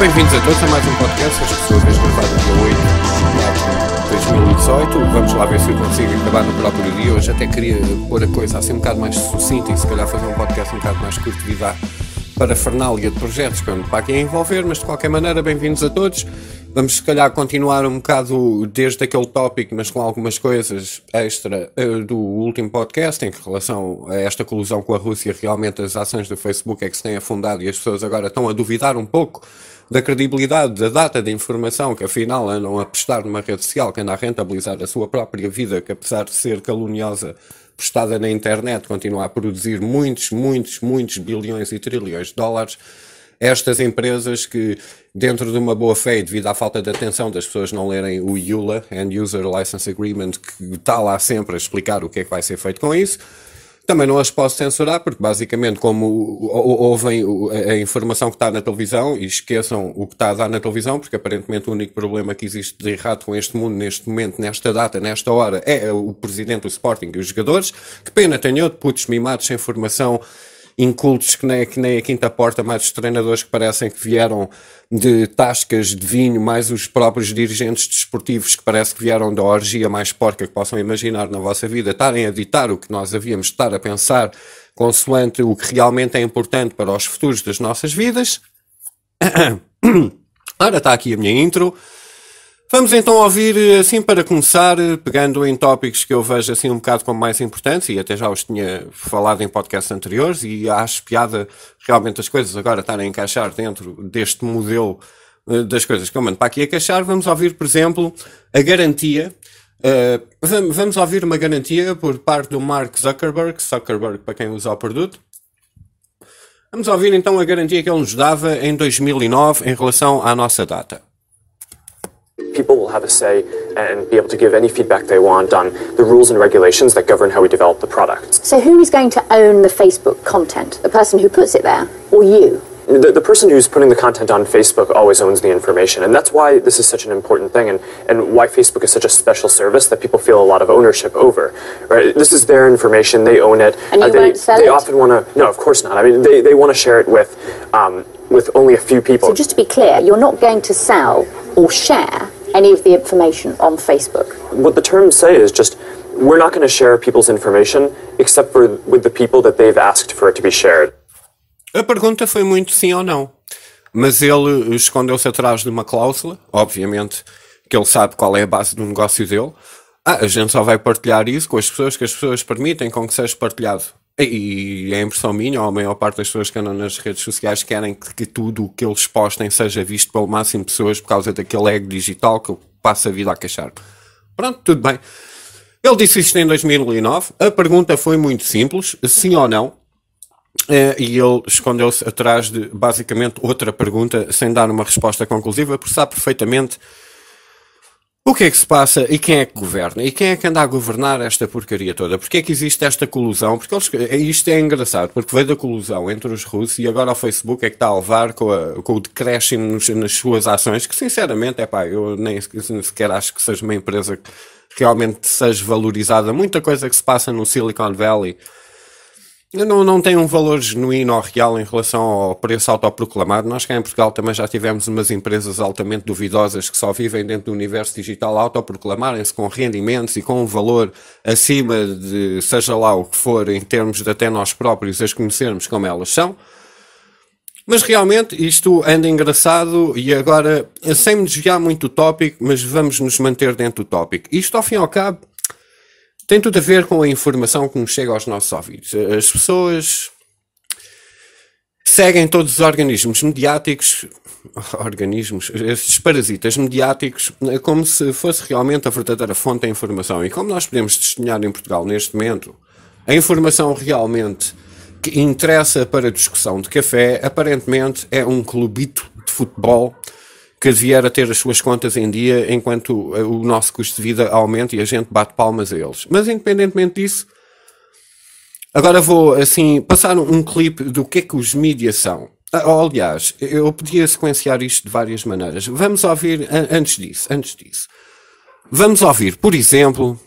bem-vindos a todos a mais um podcast, esta pessoa vez gravado dia 8 de 2018. Vamos lá ver se eu consigo acabar no próprio dia. Hoje até queria pôr a coisa assim um bocado mais sucinta e se calhar fazer um podcast um bocado mais curto devido à parafernália de projetos que eu ando para aqui a envolver, mas de qualquer maneira, bem-vindos a todos. Vamos se calhar continuar um bocado desde aquele tópico, mas com algumas coisas extra do último podcast, em relação a esta colisão com a Rússia. Realmente as ações do Facebook é que se têm afundado e as pessoas agora estão a duvidar um pouco da credibilidade da data de informação que afinal andam a prestar numa rede social que anda a rentabilizar a sua própria vida, que apesar de ser caluniosa, postada na internet, continua a produzir muitos bilhões e trilhões de dólares. Estas empresas que, dentro de uma boa fé e devido à falta de atenção das pessoas não lerem o EULA, End User License Agreement, que está lá sempre a explicar o que é que vai ser feito com isso, também não as posso censurar, porque basicamente como ouvem a informação que está na televisão e esqueçam o que está a dar na televisão, porque aparentemente o único problema que existe de errado com este mundo, neste momento, nesta data, nesta hora, é o presidente do Sporting e os jogadores. Que pena tenho de putos mimados sem formação, incultos que nem a quinta porta, mais os treinadores que parecem que vieram de tascas de vinho, mais os próprios dirigentes desportivos que parece que vieram da orgia mais porca que possam imaginar na vossa vida, estarem a ditar o que nós havíamos de estar a pensar consoante o que realmente é importante para os futuros das nossas vidas. Ora, está aqui a minha intro. Vamos então ouvir, assim para começar, pegando em tópicos que eu vejo assim um bocado como mais importantes, e até já os tinha falado em podcasts anteriores, e acho piada realmente as coisas agora estarem a encaixar dentro deste modelo das coisas que eu mando para aqui a encaixar. Vamos ouvir, por exemplo, a garantia, vamos ouvir uma garantia por parte do Mark Zuckerberg para quem usa o produto. Vamos ouvir então a garantia que ele nos dava em 2009 em relação à nossa data. People will have a say and be able to give any feedback they want on the rules and regulations that govern how we develop the products. So who is going to own the Facebook content? The person who puts it there, or you? The person who's putting the content on Facebook always owns the information, and that's why this is such an important thing, and why Facebook is such a special service that people feel a lot of ownership over. Right? This is their information; they own it. And you won't sell they it? often want to. No, of course not. I mean, they want to share it with only a few people. So just to be clear, you're not going to sell or share any of the information on Facebook? What the terms say is just, we're not going to share people's information except for with the people that they've asked for it to be shared. A pergunta foi muito sim ou não, mas ele escondeu-se atrás de uma cláusula, obviamente que ele sabe qual é a base do negócio dele. A gente só vai partilhar isso com as pessoas que as pessoas permitem com que seja partilhado. E é a impressão minha, ou a maior parte das pessoas que andam nas redes sociais querem que tudo o que eles postem seja visto pelo máximo de pessoas por causa daquele ego digital que eu passo a vida a queixar. Pronto, tudo bem. Ele disse isto em 2009. A pergunta foi muito simples, sim ou não. E ele escondeu-se atrás de basicamente outra pergunta sem dar uma resposta conclusiva, porque sabe perfeitamente o que é que se passa e quem é que governa? E quem é que anda a governar esta porcaria toda? Porque é que existe esta colusão? Porque isto é engraçado, porque veio da colusão entre os russos e agora o Facebook é que está a levar com o decréscimo nas suas ações, que sinceramente, eu nem sequer acho que seja uma empresa que realmente seja valorizada. Muita coisa que se passa no Silicon Valley não tem um valor genuíno ou real em relação ao preço autoproclamado. Nós cá em Portugal também já tivemos umas empresas altamente duvidosas que só vivem dentro do universo digital autoproclamarem-se com rendimentos e com um valor acima de seja lá o que for em termos de até nós próprios as conhecermos como elas são. Mas realmente isto anda engraçado e agora, sem me desviar muito do tópico, mas vamos nos manter dentro do tópico. Isto ao fim e ao cabo tem tudo a ver com a informação que nos chega aos nossos ouvidos. As pessoas seguem todos os organismos mediáticos, esses parasitas mediáticos, como se fosse realmente a verdadeira fonte da informação. E como nós podemos testemunhar em Portugal neste momento, a informação realmente que interessa para a discussão de café, aparentemente é um clubito de futebol que vier a ter as suas contas em dia enquanto o nosso custo de vida aumenta e a gente bate palmas a eles. Mas independentemente disso, agora vou assim passar um clipe do que é que os mídias são. Aliás, eu podia sequenciar isto de várias maneiras. Vamos ouvir, antes disso, vamos ouvir, por exemplo,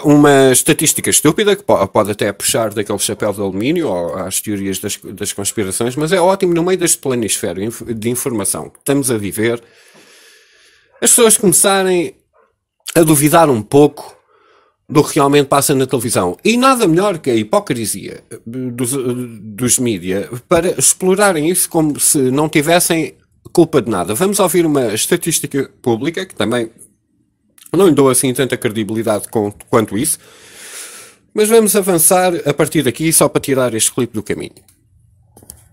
Uma estatística estúpida, que pode até puxar daquele chapéu de alumínio ou às teorias das conspirações, mas é ótimo no meio deste planisfério de informação que estamos a viver, as pessoas começarem a duvidar um pouco do que realmente passa na televisão. E nada melhor que a hipocrisia dos mídia para explorarem isso como se não tivessem culpa de nada. Vamos ouvir uma estatística pública, que também não lhe dou assim tanta credibilidade quanto isso, mas vamos avançar a partir daqui só para tirar este clipe do caminho.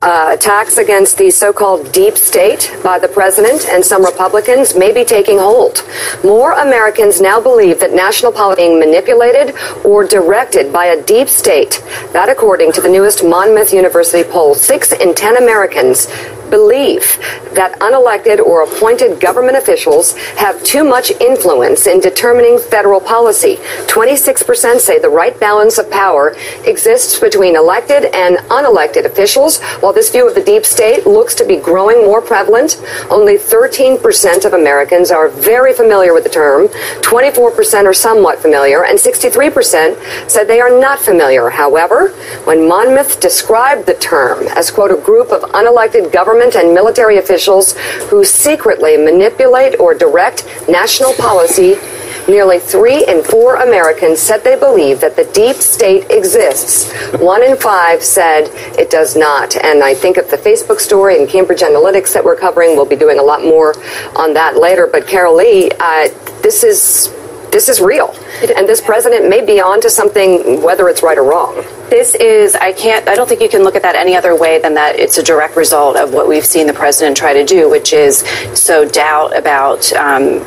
Attacks against the so-called deep state by the president and some Republicans may be taking hold. More Americans now believe that national politics is being manipulated or directed by a deep state. That, according to the newest Monmouth University poll, 6 in 10 Americans believe that unelected or appointed government officials have too much influence in determining federal policy. 26% say the right balance of power exists between elected and unelected officials. While this view of the deep state looks to be growing more prevalent, only 13% of Americans are very familiar with the term, 24% are somewhat familiar, and 63% said they are not familiar. However, when Monmouth described the term as, quote, a group of unelected government and military officials who secretly manipulate or direct national policy, nearly 3 in 4 Americans said they believe that the deep state exists. 1 in 5 said it does not. And I think of the Facebook story and Cambridge Analytica that we're covering. We'll be doing a lot more on that later. But Carol Lee, this is real. And this president may be on to something, whether it's right or wrong. This is, I don't think you can look at that any other way than that it's a direct result of what we've seen the president try to do, which is sow doubt about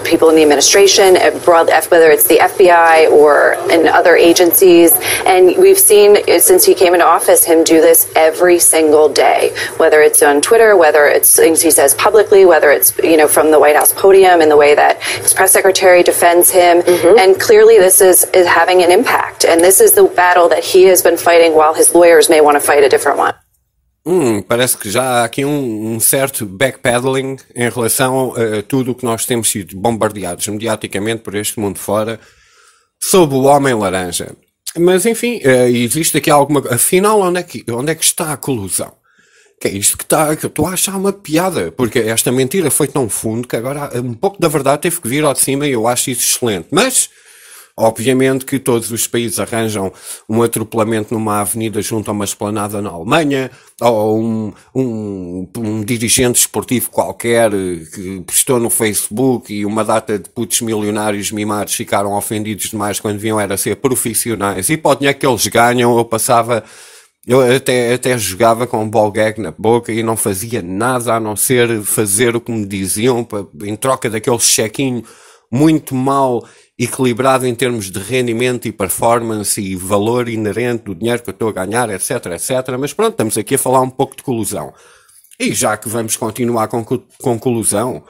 people in the administration, whether it's the FBI or in other agencies. And we've seen, since he came into office, him do this every single day, whether it's on Twitter, whether it's things he says publicly, whether it's, from the White House podium and the way that his press secretary defends him. Mm-hmm. And clearly this is having an impact. And this is the battle that he has been fighting while his lawyers may want to fight a different one. Parece que já há aqui um certo backpedaling em relação a tudo o que nós temos sido bombardeados mediaticamente por este mundo fora sob o Homem Laranja. Mas enfim, existe aqui alguma... Afinal, onde é que está a colusão? Que é isto que eu estou a achar uma piada, porque esta mentira foi tão fundo que agora um pouco da verdade teve que vir ao de cima e eu acho isso excelente. Mas... obviamente que todos os países arranjam um atropelamento numa avenida junto a uma esplanada na Alemanha, ou um dirigente esportivo qualquer que postou no Facebook e uma data de putos milionários mimados ficaram ofendidos demais quando deviam era ser profissionais. E para o dinheiro que eles ganham, eu até jogava com um ball gag na boca e não fazia nada a não ser fazer o que me diziam em troca daquele chequinho muito mal equilibrado em termos de rendimento e performance e valor inerente do dinheiro que eu estou a ganhar, etc, etc. Mas pronto, estamos aqui a falar um pouco de colusão. E já que vamos continuar com colusão,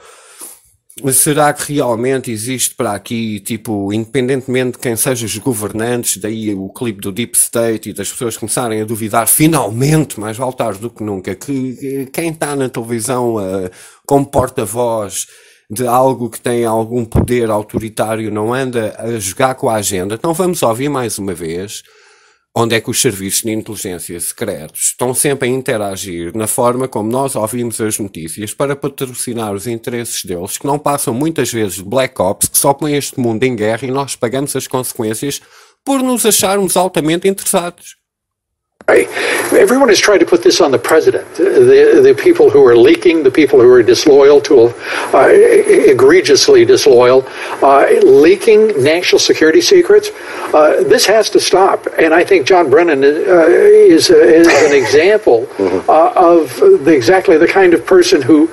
será que realmente existe para aqui, tipo, independentemente de quem sejam os governantes, daí o clipe do Deep State e das pessoas começarem a duvidar, finalmente, mais vale tarde do que nunca, que quem está na televisão como porta-voz de algo que tem algum poder autoritário não anda a jogar com a agenda. Então vamos ouvir mais uma vez onde é que os serviços de inteligência secretos estão sempre a interagir na forma como nós ouvimos as notícias para patrocinar os interesses deles, que não passam muitas vezes de Black Ops, que só põem este mundo em guerra e nós pagamos as consequências por nos acharmos altamente interessados. Everyone has tried to put this on the president. The people who are leaking, the people who are disloyal, egregiously disloyal, leaking national security secrets. This has to stop. And I think John Brennan is an example of exactly the kind of person who,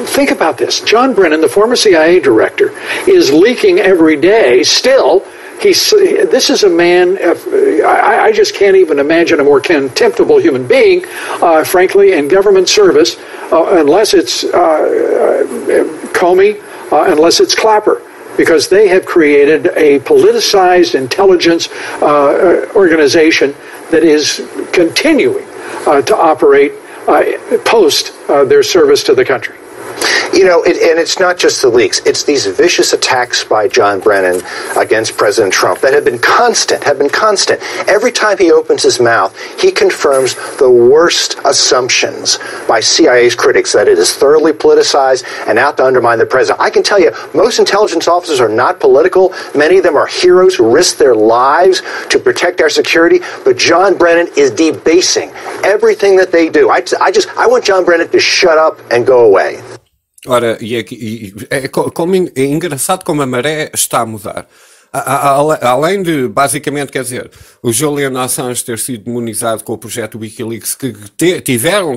think about this. John Brennan, the former CIA director, is leaking every day still. This is a man, I just can't even imagine a more contemptible human being, frankly, in government service, unless it's Comey, unless it's Clapper, because they have created a politicized intelligence organization that is continuing to operate post their service to the country. You know, and it's not just the leaks. It's these vicious attacks by John Brennan against President Trump that have been constant. Every time he opens his mouth, he confirms the worst assumptions by CIA's critics, that it is thoroughly politicized and out to undermine the president. I can tell you, most intelligence officers are not political. Many of them are heroes who risk their lives to protect our security. But John Brennan is debasing everything that they do. I want John Brennan to shut up and go away. Ora, é engraçado como a maré está a mudar. Além de, basicamente, quer dizer, o Julian Assange ter sido demonizado com o projeto Wikileaks, que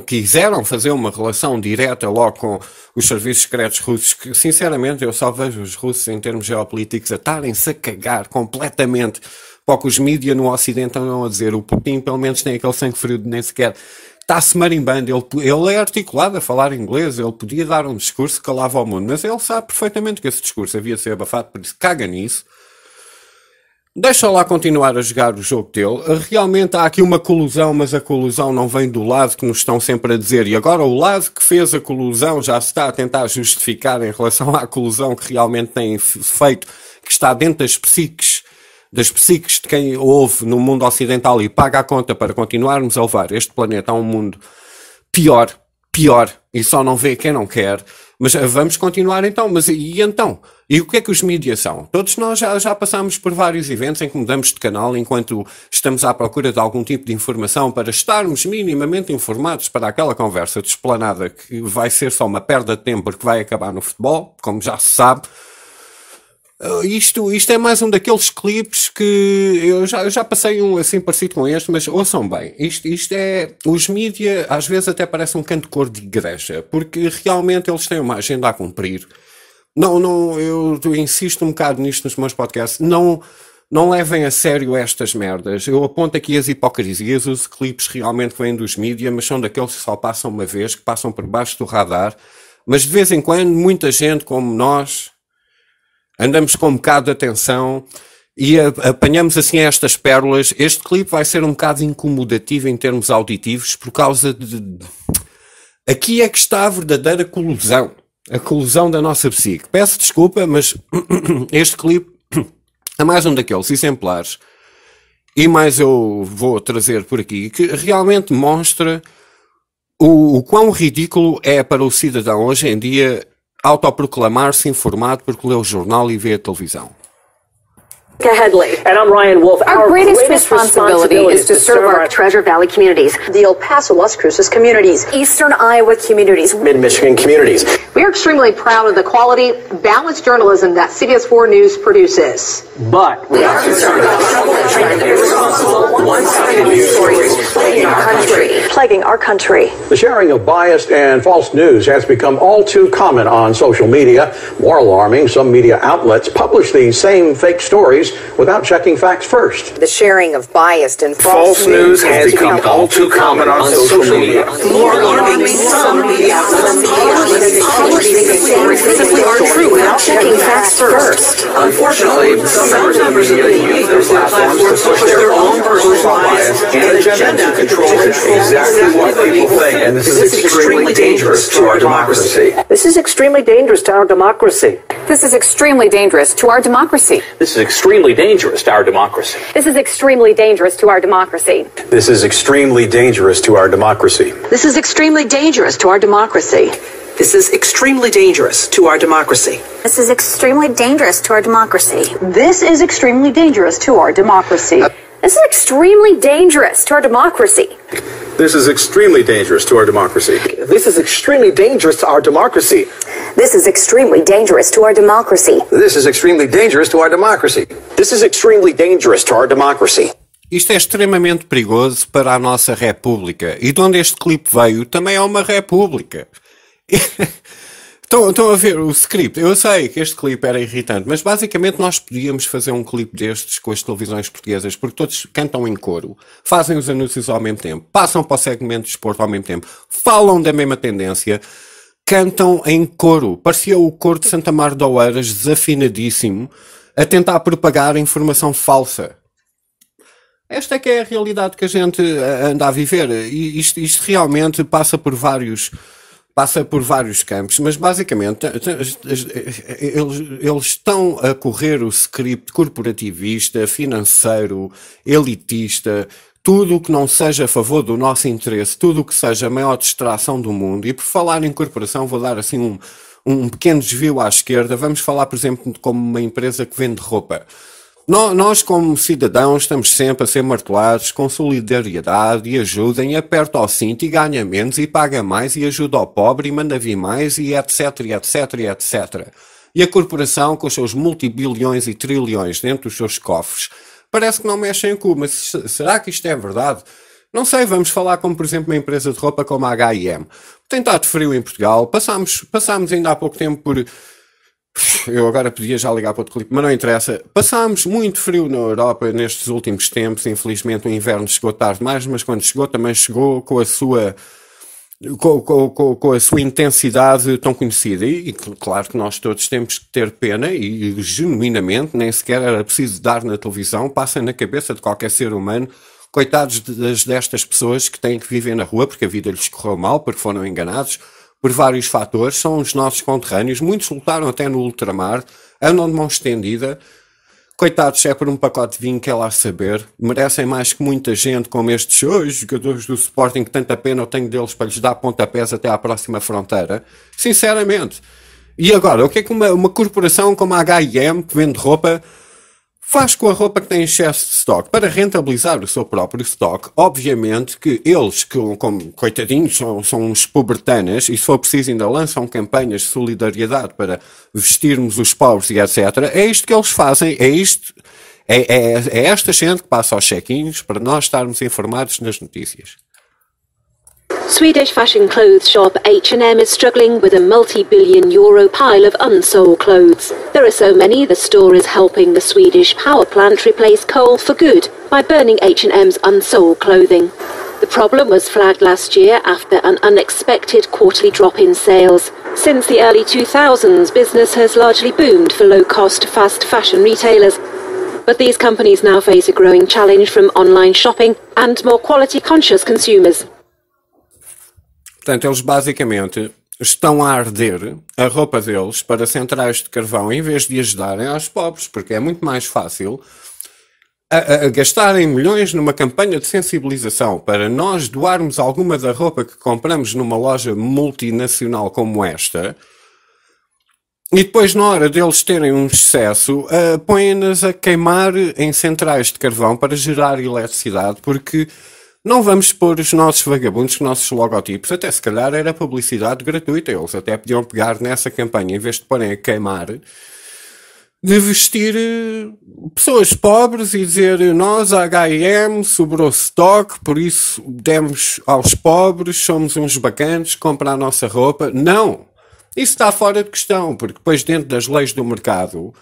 quiseram fazer uma relação direta logo com os serviços secretos russos, que, sinceramente, eu só vejo os russos, em termos geopolíticos, a estarem-se a cagar completamente para o que os mídias no Ocidente andam a dizer. O Putin, pelo menos, tem aquele sangue frio de nem sequer está-se marimbando. Ele é articulado a falar inglês, ele podia dar um discurso que calava ao mundo, mas ele sabe perfeitamente que esse discurso havia de ser abafado, por isso caga nisso. Deixa lá continuar a jogar o jogo dele. Realmente há aqui uma colusão, mas a colusão não vem do lado que nos estão sempre a dizer. E agora o lado que fez a colusão já se está a tentar justificar em relação à colusão que realmente tem feito, que está dentro das psiques de quem ouve no mundo ocidental e paga a conta para continuarmos a levar este planeta a um mundo pior, e só não vê quem não quer. Mas vamos continuar então. Mas e então? E o que é que os mídias são? Todos nós já passamos por vários eventos em que mudamos de canal enquanto estamos à procura de algum tipo de informação para estarmos minimamente informados para aquela conversa desplanada que vai ser só uma perda de tempo porque vai acabar no futebol, como já se sabe. Isto é mais um daqueles clipes que eu já passei um assim parecido com este, mas ouçam bem, isto é, os mídias às vezes até parece um canto de cor de igreja, porque realmente eles têm uma agenda a cumprir. Eu insisto um bocado nisto nos meus podcasts, não levem a sério estas merdas. Eu aponto aqui as hipocrisias, os clipes realmente vêm dos mídias, mas são daqueles que só passam uma vez, que passam por baixo do radar, mas de vez em quando muita gente como nós andamos com um bocado de atenção e apanhamos assim estas pérolas. Este clipe vai ser um bocado incomodativo em termos auditivos por causa de... Aqui é que está a verdadeira colusão. A colusão da nossa psique. Peço desculpa, mas este clipe é mais um daqueles exemplares. E mais eu vou trazer por aqui, que realmente mostra o quão ridículo é para o cidadão hoje em dia autoproclamar-se informado porque lê o jornal e vê a televisão. Headley. And I'm Ryan Wolf. Our greatest responsibility is to serve our Treasure Valley communities, the El Paso, Las Cruces communities, Eastern Iowa communities, Mid-Michigan communities. We are extremely proud of the quality, balanced journalism that CBS 4 News produces. But we are concerned about troubling, irresponsible, one-sided news stories plaguing our country. The sharing of biased and false news has become all too common on social media. More alarming, some media outlets publish these same fake stories without checking facts first. The sharing of biased and false news has become all too common on social media. More alarming, some media outlets publish these stories simply aren't true without checking facts first. Unfortunately, some members of the media use their platforms to push their own personal bias and agenda to control exactly what people think, and this is extremely dangerous to our democracy. This is extremely dangerous to our democracy. This is extremely dangerous to our democracy. This is extremely dangerous to our democracy. This is extremely dangerous to our democracy. This is extremely dangerous to our democracy. This is extremely dangerous to our democracy. This is extremely dangerous to our democracy. This is extremely dangerous to our democracy. This is extremely dangerous to our democracy. This is extremely dangerous to our democracy. This is extremely dangerous to our democracy. This is extremely dangerous to our democracy. This is extremely dangerous to our democracy. This is extremely dangerous to our democracy. This is extremely dangerous to our democracy. Isto é extremamente perigoso para a nossa república. E de onde este clipe veio também é uma república. Estão a ver o script. Eu sei que este clipe era irritante, mas basicamente nós podíamos fazer um clipe destes com as televisões portuguesas, porque todos cantam em coro, fazem os anúncios ao mesmo tempo, passam para o segmento de desporto ao mesmo tempo, falam da mesma tendência, cantam em coro. Parecia o coro de Santa Mar de Oeiras, desafinadíssimo, a tentar propagar informação falsa. Esta é que é a realidade que a gente anda a viver. E isto realmente passa por vários passa por vários campos, mas basicamente eles estão a correr o script corporativista, financeiro, elitista, tudo o que não seja a favor do nosso interesse, tudo o que seja a maior distração do mundo. E por falar em corporação, vou dar assim um pequeno desvio à esquerda. Vamos falar, por exemplo, como uma empresa que vende roupa. Nós, como cidadãos, estamos sempre a ser martelados com solidariedade e ajudem, aperta ao cinto e ganha menos e paga mais e ajuda ao pobre e manda vir mais e etc, e etc, e etc. E a corporação, com os seus multibilhões e trilhões dentro dos seus cofres, parece que não mexem em cu, mas será que isto é verdade? Não sei, vamos falar como, por exemplo, uma empresa de roupa como a H&M. Tem estado frio em Portugal, passámos ainda há pouco tempo por... Eu agora podia já ligar para outro clipe, mas não interessa. Passámos muito frio na Europa nestes últimos tempos. Infelizmente o inverno chegou tarde demais, mas quando chegou também chegou com a sua intensidade tão conhecida. E claro que nós todos temos que ter pena e genuinamente, nem sequer era preciso dar na televisão, passa na cabeça de qualquer ser humano. Coitados destas pessoas que têm que viver na rua porque a vida lhes correu mal, porque foram enganados por vários fatores, são os nossos conterrâneos, muitos lutaram até no ultramar, andam de mão estendida, coitados, se é por um pacote de vinho que é lá saber, merecem mais que muita gente, como estes jogadores do Sporting, que tanta pena eu tenho deles para lhes dar pontapés até à próxima fronteira, sinceramente. E agora, o que é que uma corporação como a H&M, que vende roupa, faz com a roupa que tem excesso de estoque para rentabilizar o seu próprio estoque? Obviamente que eles, como coitadinhos, são uns pobretanas e se for preciso ainda lançam campanhas de solidariedade para vestirmos os pobres e etc. É isto que eles fazem, é esta gente que passa aos check-ins para nós estarmos informados nas notícias. Swedish fashion clothes shop H&M is struggling with a multi-billion euro pile of unsold clothes. There are so many, the store is helping the Swedish power plant replace coal for good by burning H&M's unsold clothing. The problem was flagged last year after an unexpected quarterly drop in sales. Since the early 2000s, business has largely boomed for low-cost fast fashion retailers. But these companies now face a growing challenge from online shopping and more quality-conscious consumers. Portanto, eles basicamente estão a arder a roupa deles para centrais de carvão em vez de ajudarem aos pobres, porque é muito mais fácil a gastarem milhões numa campanha de sensibilização para nós doarmos alguma da roupa que compramos numa loja multinacional como esta, e depois na hora deles terem um excesso, põem-nas a queimar em centrais de carvão para gerar eletricidade, porque não vamos pôr os nossos vagabundos, os nossos logotipos, até se calhar era publicidade gratuita, eles até podiam pegar nessa campanha, em vez de porem a queimar, de vestir pessoas pobres e dizer nós, a H&M, sobrou stock, por isso demos aos pobres, somos uns bacanas, compra a nossa roupa. Não! Isso está fora de questão, porque depois dentro das leis do mercado,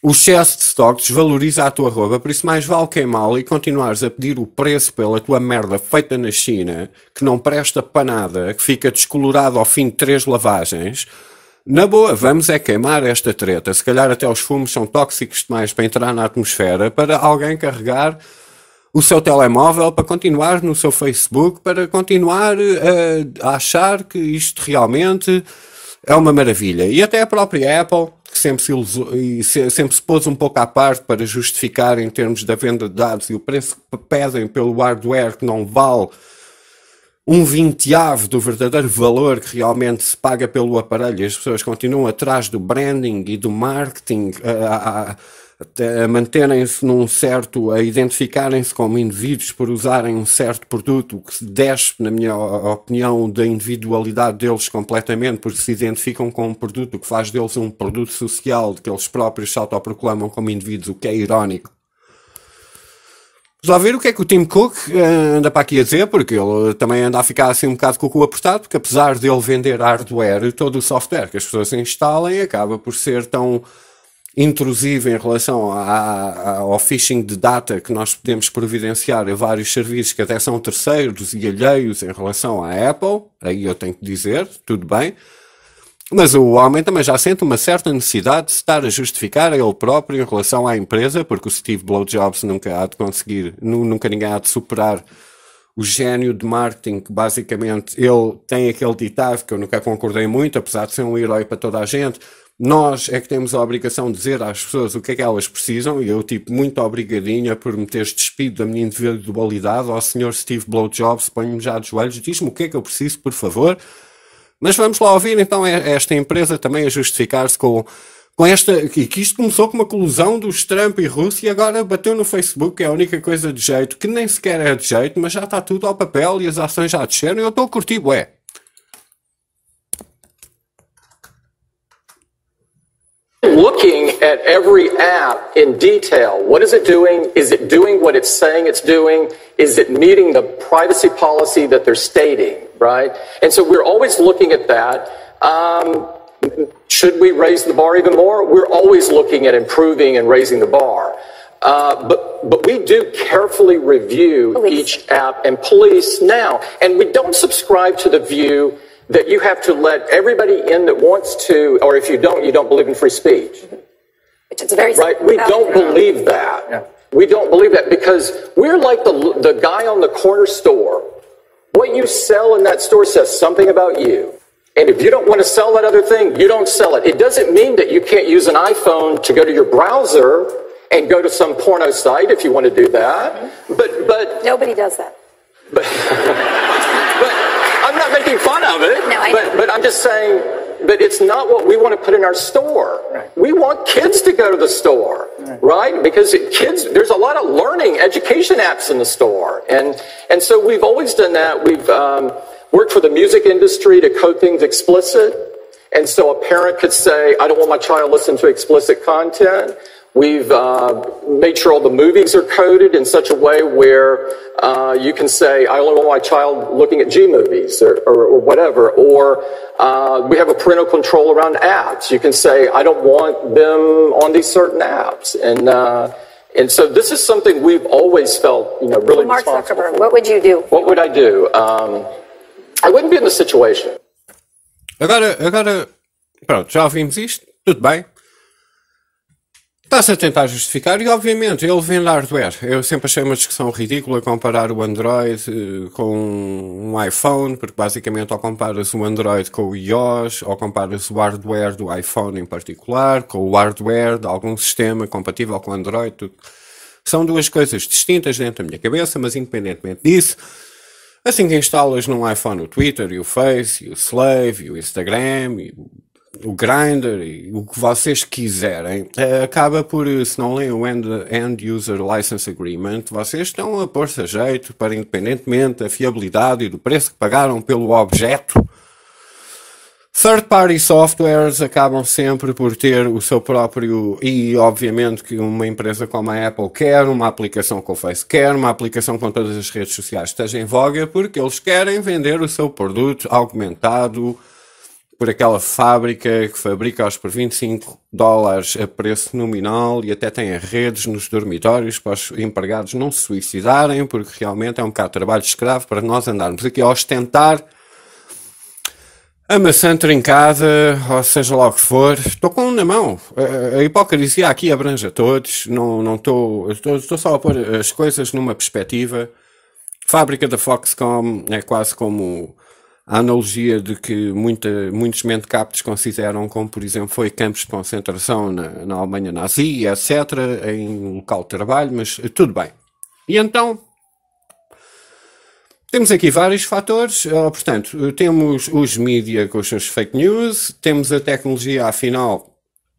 o excesso de stock desvaloriza a tua roupa, por isso mais vale queimá-la e continuares a pedir o preço pela tua merda feita na China, que não presta para nada, que fica descolorado ao fim de 3 lavagens. Na boa, vamos é queimar esta treta. Se calhar até os fumos são tóxicos demais para entrar na atmosfera, para alguém carregar o seu telemóvel, para continuar no seu Facebook, para continuar a achar que isto realmente é uma maravilha. E até a própria Apple, que sempre se pôs um pouco à parte para justificar em termos da venda de dados e o preço que pedem pelo hardware que não vale 1/20 do verdadeiro valor que realmente se paga pelo aparelho, e as pessoas continuam atrás do branding e do marketing, a manterem-se num certo, a identificarem-se como indivíduos por usarem um certo produto que se despe, na minha opinião, da individualidade deles completamente, porque se identificam com um produto que faz deles um produto social, de que eles próprios se autoproclamam como indivíduos, o que é irónico. Vamos lá ver o que é que o Tim Cook anda para aqui a dizer, porque ele também anda a ficar assim um bocado com o cu apertado, porque apesar de ele vender hardware, todo o software que as pessoas instalem acaba por ser tão intrusivo em relação ao phishing de data que nós podemos providenciar a vários serviços que até são terceiros e alheios em relação à Apple. Aí eu tenho que dizer, tudo bem. Mas o homem também já sente uma certa necessidade de se estar a justificar a ele próprio em relação à empresa, porque o Steve Blowjobs nunca há de conseguir, nunca ninguém há de superar o gênio de marketing, que basicamente ele tem aquele ditado que eu nunca concordei muito, apesar de ser um herói para toda a gente. Nós é que temos a obrigação de dizer às pessoas o que é que elas precisam, e eu, tipo, muito obrigadinha por me teres despido da minha individualidade. Ó Sr. Steve Blowjobs, ponho-me já de joelhos, diz-me o que é que eu preciso, por favor. Mas vamos lá ouvir, então, esta empresa também a justificar-se com esta, que isto começou com uma colusão dos Trump e Rússia e agora bateu no Facebook, que é a única coisa de jeito, que nem sequer é de jeito, mas já está tudo ao papel e as ações já desceram e eu estou a curtir, bué. Looking at every app in detail. What is it doing? Is it doing what it's saying it's doing? Is it meeting the privacy policy that they're stating, right? And so we're always looking at that. Should we raise the bar even more? We're always looking at improving and raising the bar. But we do carefully review each app and police now. And we don't subscribe to the view that you have to let everybody in that wants to, or if you don't believe in free speech. Which is very right. We don't believe that. Yeah. We don't believe that because we're like the guy on the corner store. What you sell in that store says something about you. And if you don't want to sell that other thing, you don't sell it. It doesn't mean that you can't use an iPhone to go to your browser and go to some porno site if you want to do that. But nobody does that. But I'm not making fun of it. No, I know. But I'm just saying, but it's not what we want to put in our store. Right. We want kids to go to the store, right? Because kids, there's a lot of learning, education apps in the store. And so we've always done that. We've worked for the music industry to code things explicit. And so a parent could say, I don't want my child to listen to explicit content. We've made sure all the movies are coded in such a way where you can say, I only want my child looking at G movies or whatever. Or we have a parental control around apps. You can say, I don't want them on these certain apps. And so this is something we've always felt, really Mark responsible Zuckerberg, for. what would you do? What would I do? I wouldn't be in the situation. Agora, pronto, já ouvimos isto, tudo bem. Está-se a tentar justificar e, obviamente, ele vende hardware. Eu sempre achei uma discussão ridícula comparar o Android com um iPhone, porque basicamente ou comparas o Android com o iOS, ou comparas o hardware do iPhone em particular, com o hardware de algum sistema compatível com o Android. Tudo. São duas coisas distintas dentro da minha cabeça, mas independentemente disso, assim que instalas num iPhone o Twitter, e o Face, e o Slave, e o Instagram, e o Grindr e o que vocês quiserem, acaba por, se não leem o End User License Agreement, vocês estão a pôr-se a jeito para, independentemente da fiabilidade e do preço que pagaram pelo objeto, third-party softwares acabam sempre por ter o seu próprio, e obviamente que uma empresa como a Apple quer uma aplicação com o Face, quer uma aplicação com todas as redes sociais que esteja em voga, porque eles querem vender o seu produto augmentado por aquela fábrica que fabrica-os por $25 a preço nominal e até tem redes nos dormitórios para os empregados não se suicidarem, porque realmente é um bocado de trabalho escravo para nós andarmos aqui a ostentar a maçã trincada, ou seja lá o que for. Estou com um na mão. A hipocrisia aqui abrange a todos. Estou só a pôr as coisas numa perspectiva. A fábrica da Foxconn é quase como a analogia de que muitos mentecaptos consideram como, por exemplo, foi campos de concentração na Alemanha nazi, etc., em local de trabalho, mas tudo bem. E então, temos aqui vários fatores. Portanto, temos os mídia com os seus fake news, temos a tecnologia, afinal,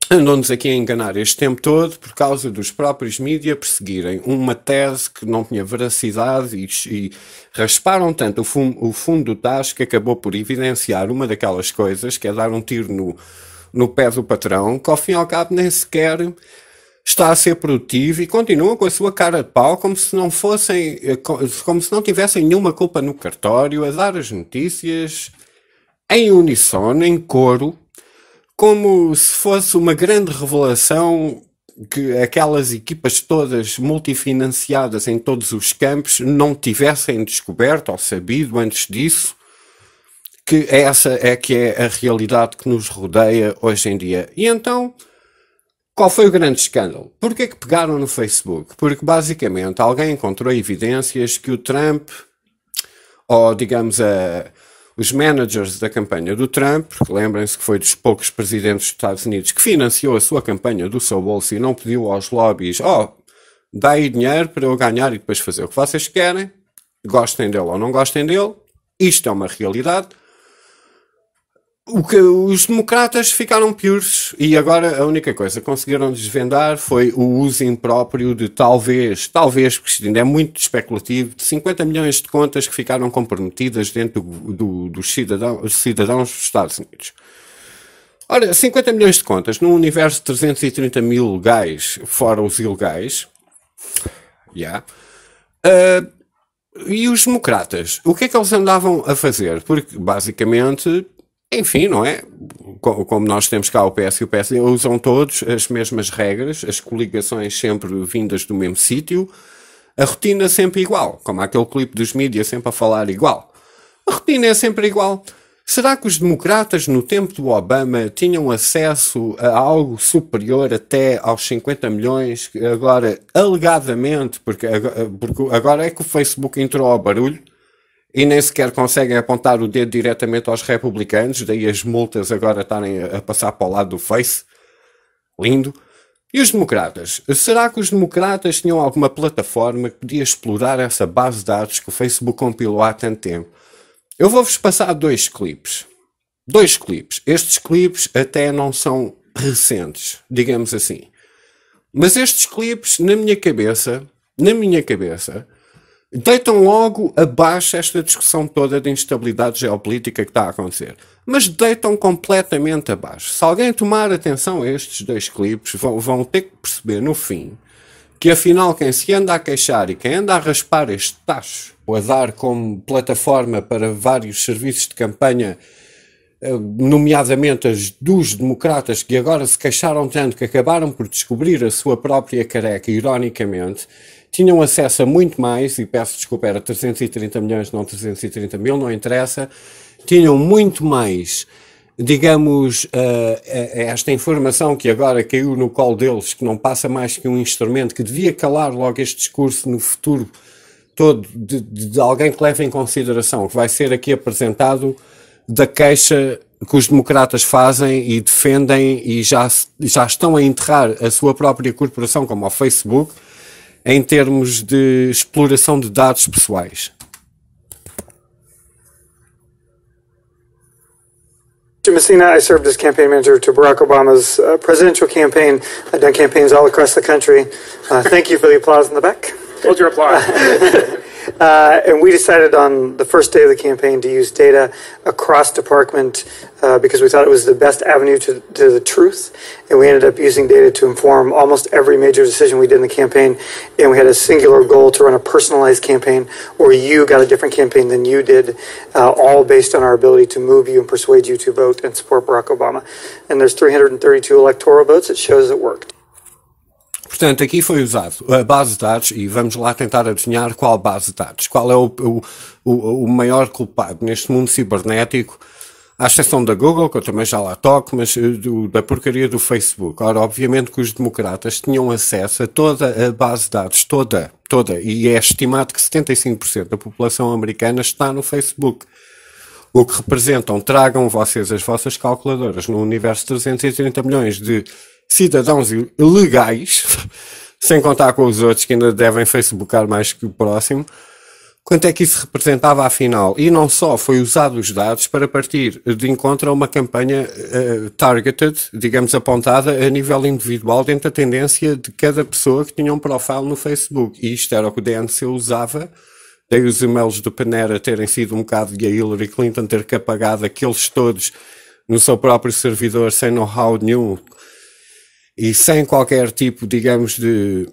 andou-nos aqui a enganar este tempo todo por causa dos próprios mídia perseguirem uma tese que não tinha veracidade e rasparam tanto o fundo do tacho que acabou por evidenciar uma daquelas coisas, que é dar um tiro no pé do patrão, que ao fim e ao cabo nem sequer está a ser produtivo e continuam com a sua cara de pau como se não tivessem nenhuma culpa no cartório, a dar as notícias em uníssono, em coro, como se fosse uma grande revelação que aquelas equipas todas multifinanciadas em todos os campos não tivessem descoberto ou sabido antes disso, que essa é que é a realidade que nos rodeia hoje em dia. E então, qual foi o grande escândalo? Porquê que pegaram no Facebook? Porque basicamente alguém encontrou evidências que o Trump ou digamos os managers da campanha do Trump, porque lembrem-se que foi dos poucos presidentes dos Estados Unidos que financiou a sua campanha do seu bolso e não pediu aos lobbies, dá aí dinheiro para eu ganhar e depois fazer o que vocês querem, gostem dele ou não gostem dele, isto é uma realidade. Os democratas ficaram piores e agora a única coisa que conseguiram desvendar foi o uso impróprio de talvez, porque isto ainda é muito especulativo, de 50 milhões de contas que ficaram comprometidas dentro dos cidadãos dos Estados Unidos. Ora, 50 milhões de contas num universo de 330 mil legais, fora os ilegais, e os democratas, o que é que eles andavam a fazer? Porque basicamente... Enfim, não é? Como nós temos cá o PS e o PSD, usam todos as mesmas regras, as coligações sempre vindas do mesmo sítio, a rotina sempre igual, como aquele clipe dos mídias sempre a falar igual. A rotina é sempre igual. Será que os democratas no tempo do Obama tinham acesso a algo superior até aos 50 milhões, agora alegadamente, porque agora é que o Facebook entrou ao barulho, e nem sequer conseguem apontar o dedo diretamente aos republicanos, daí as multas agora estarem a passar para o lado do Face. Lindo. E os democratas? Será que os democratas tinham alguma plataforma que podia explorar essa base de dados que o Facebook compilou há tanto tempo? Eu vou-vos passar dois clipes. Estes clipes até não são recentes, digamos assim. Mas estes clipes, na minha cabeça, deitam logo abaixo esta discussão toda de instabilidade geopolítica que está a acontecer. Mas deitam completamente abaixo. Se alguém tomar atenção a estes dois clipes, vão ter que perceber no fim que afinal quem se anda a queixar e quem anda a raspar este tacho, ou a dar como plataforma para vários serviços de campanha, nomeadamente as dos democratas que agora se queixaram tanto que acabaram por descobrir a sua própria careca, ironicamente, tinham acesso a muito mais, e peço desculpa, era 330 milhões, não 330 mil, não interessa, tinham muito mais, digamos, esta informação que agora caiu no colo deles, que não passa mais que um instrumento, que devia calar logo este discurso no futuro todo de alguém que leve em consideração, que vai ser aqui apresentado, da queixa que os democratas fazem e defendem e já estão a enterrar a sua própria corporação, como o Facebook, em termos de exploração de dados pessoais. Jim Messina, I served as campaign manager to Barack Obama's presidential campaign. I've done campaigns all across the country. Thank you for the applause in the back. Hold your applause. And we decided on the first day of the campaign to use data across department because we thought it was the best avenue to the truth. And we ended up using data to inform almost every major decision we did in the campaign. And we had a singular goal to run a personalized campaign where you got a different campaign than you did, all based on our ability to move you and persuade you to vote and support Barack Obama. And there's 332 electoral votes. It shows it worked. Portanto, aqui foi usado a base de dados e vamos lá tentar adivinhar qual base de dados. Qual é o maior culpado neste mundo cibernético, à exceção da Google, que eu também já lá toco, mas da porcaria do Facebook. Ora, obviamente que os democratas tinham acesso a toda a base de dados, toda, e é estimado que 75% da população americana está no Facebook. O que representam, tragam vocês as vossas calculadoras no universo de 330 milhões de cidadãos legais, sem contar com os outros que ainda devem facebookar mais que o próximo, quanto é que isso representava afinal? E não só, foi usado os dados para partir de encontro a uma campanha targeted, digamos apontada a nível individual dentro da tendência de cada pessoa que tinha um profile no Facebook. E isto era o que o DNC usava, daí os e-mails do Panera terem sido um bocado e a Hillary Clinton ter que apagado aqueles todos no seu próprio servidor sem know-how nenhum, e sem qualquer tipo, digamos, de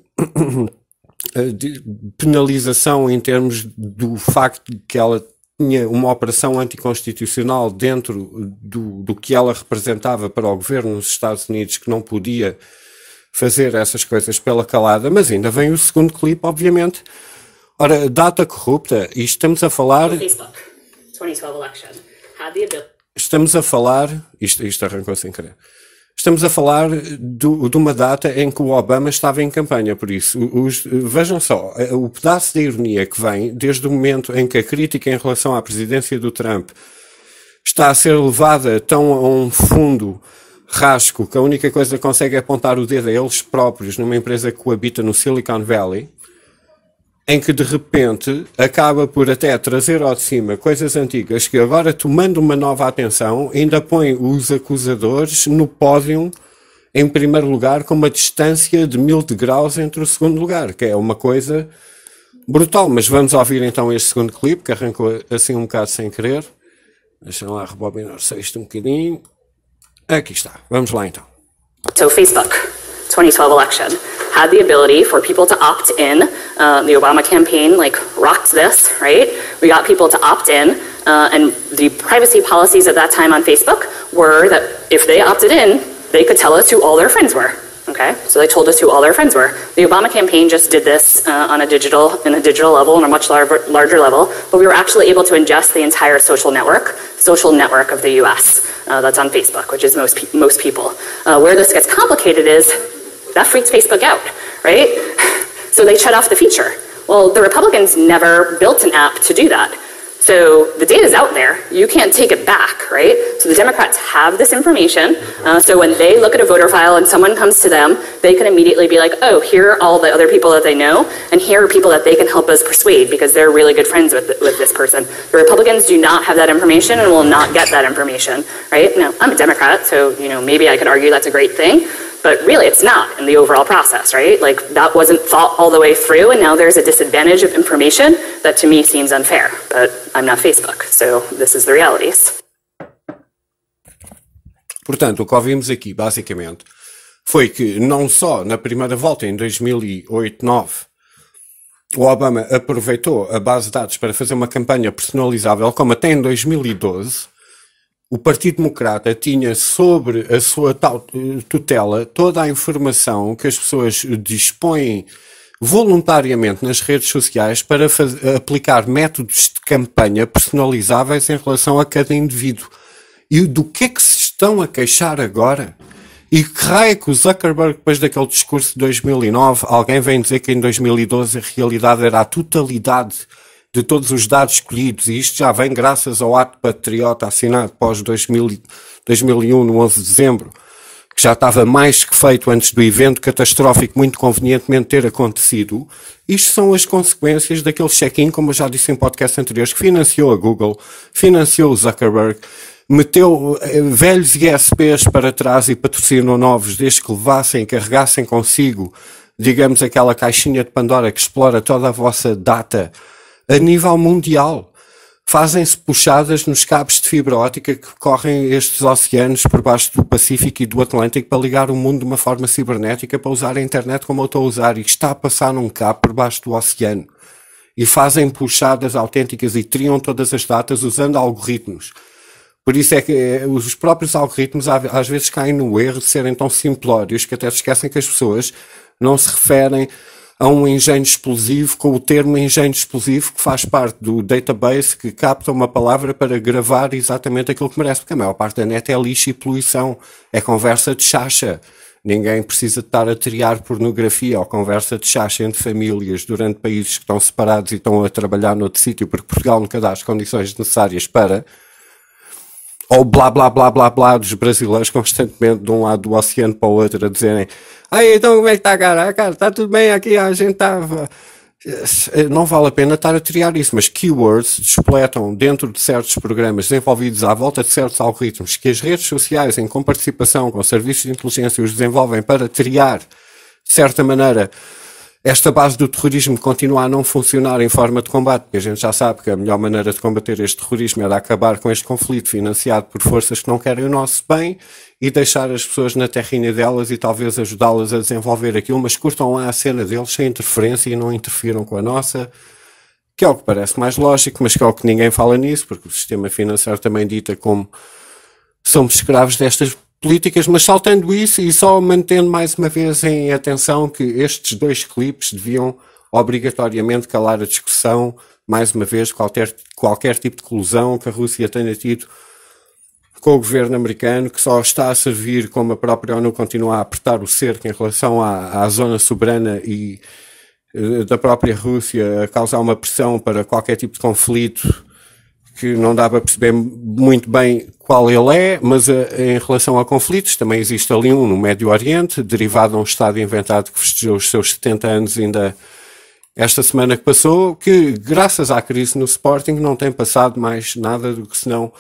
penalização em termos do facto de que ela tinha uma operação anticonstitucional dentro do que ela representava para o governo nos Estados Unidos, que não podia fazer essas coisas pela calada. Mas ainda vem o segundo clipe, obviamente. Ora, data corrupta, e estamos a falar... Facebook, 2012 election, had the ability... Estamos a falar... Isto arrancou sem querer. Estamos a falar de uma data em que o Obama estava em campanha, por isso, vejam só, o pedaço de ironia que vem desde o momento em que a crítica em relação à presidência do Trump está a ser levada tão a um fundo rasco que a única coisa que consegue é apontar o dedo a eles próprios numa empresa que coabita no Silicon Valley, em que de repente acaba por até trazer ao de cima coisas antigas que agora, tomando uma nova atenção, ainda põe os acusadores no pódio em primeiro lugar com uma distância de 1000 degraus entre o segundo lugar, que é uma coisa brutal. Mas vamos ouvir então este segundo clipe, que arrancou assim um bocado sem querer. Deixa lá rebobinar-se isto um bocadinho. Aqui está, vamos lá então. So Facebook, 2012 election, had the ability for people to opt in. The Obama campaign rocked this, right? We got people to opt in, and the privacy policies at that time on Facebook were that if they opted in, they could tell us who all their friends were. Okay, so they told us who all their friends were. The Obama campaign just did this in a digital level, on a much larger level, but we were actually able to ingest the entire social network of the U.S. That's on Facebook, which is most people. Where this gets complicated is that freaks Facebook out, right? So they shut off the feature. Well, the Republicans never built an app to do that. So the data's out there. You can't take it back, right? So the Democrats have this information. So when they look at a voter file and someone comes to them, they can immediately be like, oh, here are all the other people that they know, and here are people that they can help us persuade because they're really good friends with this person. The Republicans do not have that information and will not get that information, right? Now, I'm a Democrat, so maybe I could argue that's a great thing. But really, it's not in the overall process, right? That wasn't thought all the way through, and now there's a disadvantage of information that to me seems unfair. But I'm not Facebook, so this is the realities. Portanto, o que ouvimos aqui, basicamente, foi que não só na primeira volta, em 2008-9, o Obama aproveitou a base de dados para fazer uma campanha personalizável, como até em 2012, o Partido Democrata tinha sobre a sua tutela toda a informação que as pessoas dispõem voluntariamente nas redes sociais para aplicar métodos de campanha personalizáveis em relação a cada indivíduo. E do que é que se estão a queixar agora? E que raio que o Zuckerberg, depois daquele discurso de 2009, alguém vem dizer que em 2012 a realidade era a totalidade de todos os dados escolhidos, e isto já vem graças ao ato patriota assinado pós 2001, no 11 de dezembro, que já estava mais que feito antes do evento catastrófico muito convenientemente ter acontecido. Isto são as consequências daquele check-in, como eu já disse em podcasts anteriores, que financiou a Google, financiou o Zuckerberg, meteu velhos ISPs para trás e patrocinou novos, desde que levassem, carregassem consigo, digamos, aquela caixinha de Pandora que explora toda a vossa data a nível mundial. Fazem-se puxadas nos cabos de fibra óptica que correm estes oceanos por baixo do Pacífico e do Atlântico para ligar o mundo de uma forma cibernética, para usar a internet como eu estou a usar, e está a passar num cabo por baixo do oceano. E fazem puxadas autênticas e triam todas as datas usando algoritmos. Por isso é que os próprios algoritmos às vezes caem no erro de serem tão simplórios que até se esquecem que as pessoas não se referem a um engenho explosivo com o termo engenho explosivo, que faz parte do database que capta uma palavra para gravar exatamente aquilo que merece, porque a maior parte da net é lixo e poluição, é conversa de chacha. Ninguém precisa de estar a triar pornografia ou conversa de chacha entre famílias durante países que estão separados e estão a trabalhar noutro sítio, porque Portugal nunca dá as condições necessárias para... Ou blá blá blá blá blá dos brasileiros constantemente de um lado do oceano para o outro a dizerem: aí então como é que está, cara? Está tudo bem aqui, a gente está... Não vale a pena estar a triar isso, mas keywords despletam dentro de certos programas desenvolvidos à volta de certos algoritmos que as redes sociais, em comparticipação com serviços de inteligência, os desenvolvem para triar, de certa maneira, esta base do terrorismo continua a não funcionar em forma de combate, porque a gente já sabe que a melhor maneira de combater este terrorismo era acabar com este conflito financiado por forças que não querem o nosso bem e deixar as pessoas na terrinha delas e talvez ajudá-las a desenvolver aquilo, mas curtam lá a cena deles sem interferência e não interfiram com a nossa, que é o que parece mais lógico, mas que é o que ninguém fala nisso, porque o sistema financeiro também dita como somos escravos destas políticas. Mas saltando isso e só mantendo mais uma vez em atenção que estes dois clipes deviam obrigatoriamente calar a discussão, mais uma vez, qualquer tipo de colusão que a Rússia tenha tido com o governo americano, que só está a servir, como a própria ONU continua a apertar o cerco em relação à zona soberana e da própria Rússia, a causar uma pressão para qualquer tipo de conflito que não dá para perceber muito bem qual ele é, mas em relação a conflitos também existe ali um no Médio Oriente, derivado de um Estado inventado que festejou os seus 70 anos ainda esta semana que passou, que graças à crise no Sporting não tem passado mais nada do que senão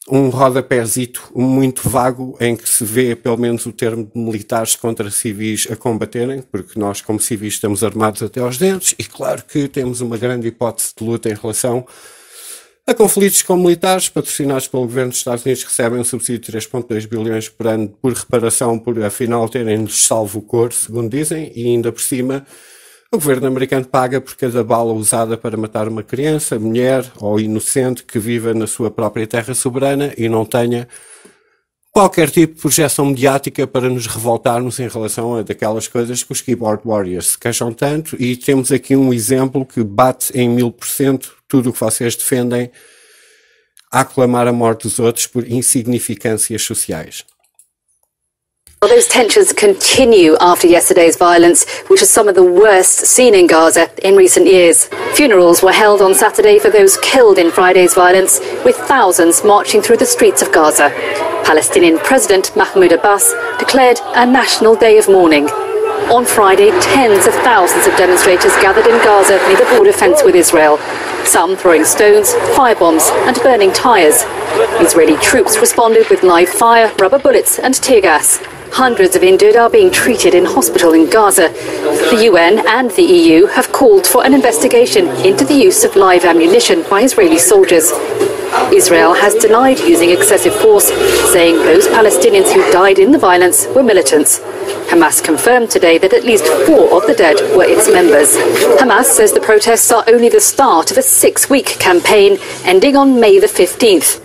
um rodapézito muito vago em que se vê pelo menos o termo de militares contra civis a combaterem, porque nós como civis estamos armados até aos dentes e claro que temos uma grande hipótese de luta em relação a conflitos com militares patrocinados pelo governo dos Estados Unidos, que recebem um subsídio de 3,2 bilhões por ano por reparação, por afinal terem-lhes salvo o cor, segundo dizem, e ainda por cima o governo americano paga por cada bala usada para matar uma criança, mulher ou inocente que viva na sua própria terra soberana e não tenha qualquer tipo de projeção mediática para nos revoltarmos em relação a daquelas coisas que os keyboard warriors se queixam tanto, e temos aqui um exemplo que bate em 1000% tudo o que vocês defendem a aclamar a morte dos outros por insignificâncias sociais. Well, those tensions continue after yesterday's violence, which is some of the worst seen in Gaza in recent years. Funerals were held on Saturday for those killed in Friday's violence, with thousands marching through the streets of Gaza. Palestinian President Mahmoud Abbas declared a national day of mourning. On Friday, tens of thousands of demonstrators gathered in Gaza near the border fence with Israel, some throwing stones, firebombs and burning tyres. Israeli troops responded with live fire, rubber bullets and tear gas. Hundreds of injured are being treated in hospital in Gaza. The UN and the EU have called for an investigation into the use of live ammunition by Israeli soldiers. Israel has denied using excessive force, saying those Palestinians who died in the violence were militants. Hamas confirmed today that at least 4 of the dead were its members. Hamas says the protests are only the start of a 6-week campaign ending on May the 15th.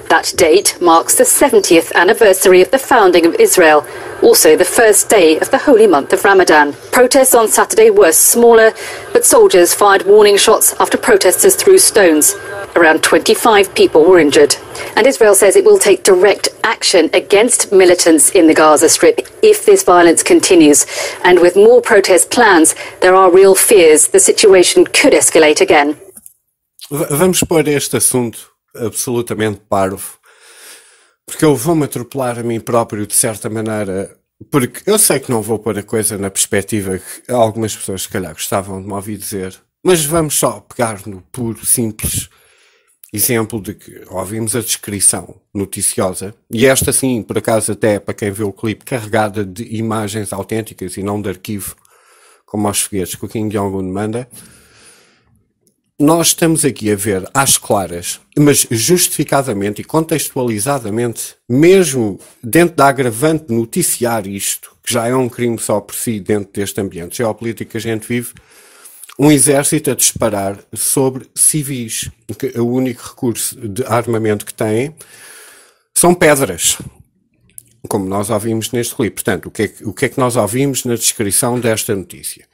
That date marks the 70th anniversary of the founding of Israel, also the first day of the holy month of Ramadan. Protests on Saturday were smaller, but soldiers fired warning shots after protesters threw stones. Around 25 people were injured. And Israel says it will take direct action against militants in the Gaza Strip if this violence continues. And with more protest plans, there are real fears the situation could escalate again. Vamos pôr este assunto absolutamente parvo, porque eu vou-me atropelar a mim próprio de certa maneira, porque eu sei que não vou pôr a coisa na perspectiva que algumas pessoas se calhar gostavam de me ouvir dizer, mas vamos só pegar no puro, simples exemplo de que ouvimos a descrição noticiosa, e esta sim, por acaso até para quem vê o clipe, carregada de imagens autênticas e não de arquivo, como aos foguetes que o Kim Jong-un manda. Nós estamos aqui a ver às claras, mas justificadamente e contextualizadamente, mesmo dentro da agravante de noticiar isto, que já é um crime só por si dentro deste ambiente geopolítico que a gente vive, um exército a disparar sobre civis, que o único recurso de armamento que têm são pedras, como nós ouvimos neste clipe. Portanto, o que é que nós ouvimos na descrição desta notícia?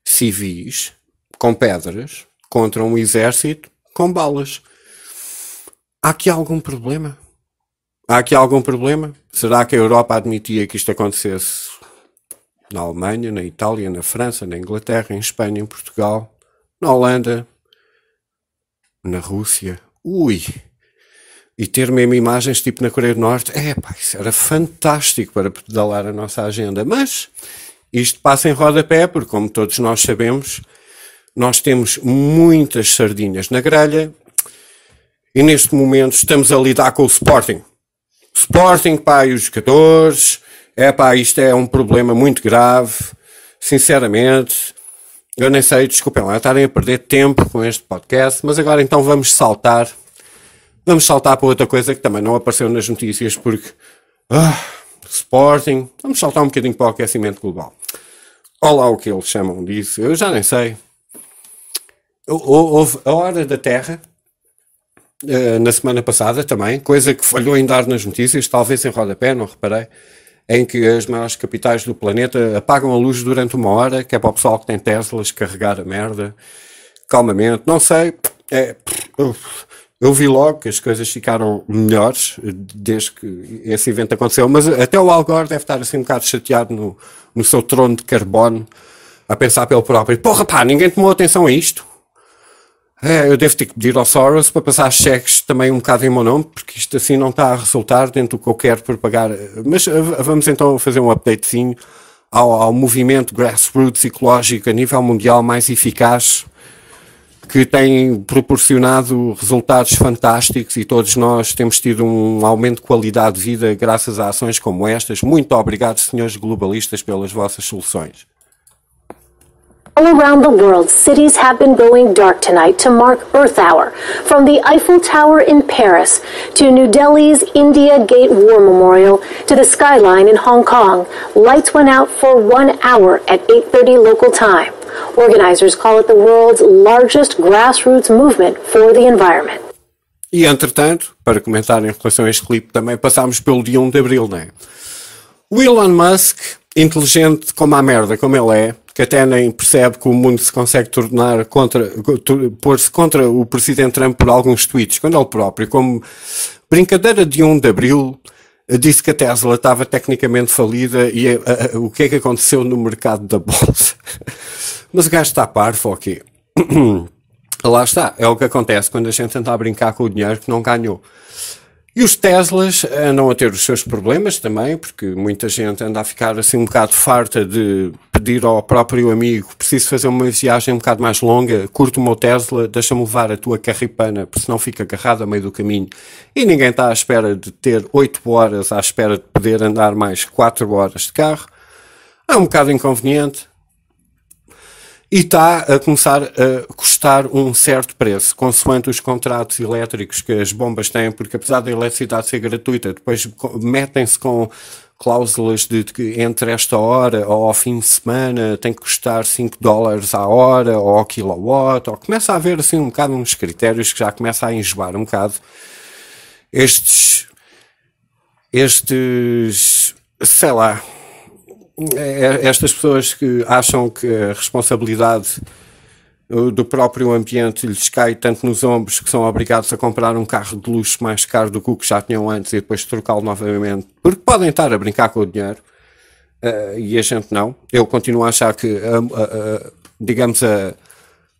Civis com pedras contra um exército com balas. Há aqui algum problema? Há aqui algum problema? Será que a Europa admitia que isto acontecesse na Alemanha, na Itália, na França, na Inglaterra, em Espanha, em Portugal, na Holanda, na Rússia? Ui! E ter mesmo imagens tipo na Coreia do Norte? Isso era fantástico para pedalar a nossa agenda. Mas isto passa em rodapé, porque como todos nós sabemos, nós temos muitas sardinhas na grelha e neste momento estamos a lidar com o Sporting. Sporting, e os jogadores, isto é um problema muito grave, sinceramente. Eu nem sei, desculpem lá, estarem a perder tempo com este podcast, mas agora então vamos saltar para outra coisa que também não apareceu nas notícias, porque Sporting, vamos saltar um bocadinho para o aquecimento global. Olha lá o que eles chamam disso, eu já nem sei. Houve a Hora da Terra na semana passada também, coisa que falhou em dar nas notícias, talvez em rodapé, não reparei, em que as maiores capitais do planeta apagam a luz durante 1 hora, que é para o pessoal que tem Teslas carregar a merda calmamente, não sei, Eu vi logo que as coisas ficaram melhores desde que esse evento aconteceu, mas até o Al Gore deve estar assim um bocado chateado no seu trono de carbono, a pensar pelo próprio, porra pá, ninguém tomou atenção a isto. Eu devo ter que pedir ao Soros para passar cheques também um bocado em meu nome, porque isto assim não está a resultar dentro do que eu quero propagar. Mas vamos então fazer um updatezinho ao movimento grassroots ecológico a nível mundial mais eficaz, que tem proporcionado resultados fantásticos, e todos nós temos tido um aumento de qualidade de vida graças a ações como estas. Muito obrigado, senhores globalistas, pelas vossas soluções. All around the world, cities have been going dark tonight to mark Earth Hour. From the Eiffel Tower in Paris to New Delhi's India Gate War Memorial to the skyline in Hong Kong, lights went out for 1 hour at 8:30 local time. Organizers call it the world's largest grassroots movement for the environment. E, entretanto, para comentar em relação a este clipe, também passámos pelo dia 1 de Abril, não é? O Elon Musk, inteligente como a merda, como ele é, que até nem percebe que o mundo se consegue pôr-se contra o presidente Trump por alguns tweets, quando ele próprio, como brincadeira de 1 de Abril, disse que a Tesla estava tecnicamente falida e o que é que aconteceu no mercado da bolsa. Mas o gajo está parvo, ok? Lá está, é o que acontece quando a gente anda a brincar com o dinheiro que não ganhou. E os Teslas andam a ter os seus problemas também, porque muita gente anda a ficar assim um bocado farta de pedir ao próprio amigo, preciso fazer uma viagem um bocado mais longa, curto o meu Tesla, deixa-me levar a tua carripana, porque senão fica agarrado a meio do caminho. E ninguém está à espera de ter 8 horas, à espera de poder andar mais 4 horas de carro. É um bocado inconveniente. E está a começar a custar um certo preço, consoante os contratos elétricos que as bombas têm, porque apesar da eletricidade ser gratuita, depois metem-se com cláusulas de que entre esta hora ou ao fim de semana tem que custar $5 a hora ou ao kilowatt, ou começa a haver assim um bocado uns critérios que já começa a enjoar um bocado estes, sei lá, estas pessoas que acham que a responsabilidade do próprio ambiente lhes cai tanto nos ombros que são obrigados a comprar um carro de luxo mais caro do que o que já tinham antes e depois trocá-lo novamente, porque podem estar a brincar com o dinheiro, e a gente não. Eu continuo a achar que digamos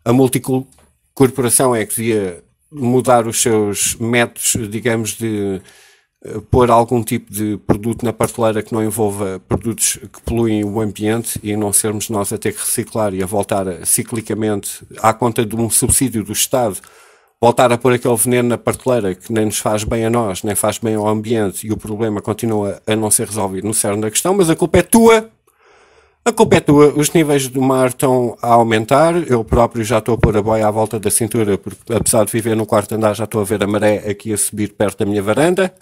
a multicorporação é que devia mudar os seus métodos, digamos, de pôr algum tipo de produto na prateleira que não envolva produtos que poluem o ambiente e não sermos nós a ter que reciclar e a voltar ciclicamente à conta de um subsídio do Estado, voltar a pôr aquele veneno na prateleira que nem nos faz bem a nós, nem faz bem ao ambiente, e o problema continua a não ser resolvido no cerne da questão. Mas a culpa é tua. A culpa é tua, os níveis do mar estão a aumentar, eu próprio já estou a pôr a boia à volta da cintura, porque apesar de viver no quarto andar já estou a ver a maré aqui a subir perto da minha varanda.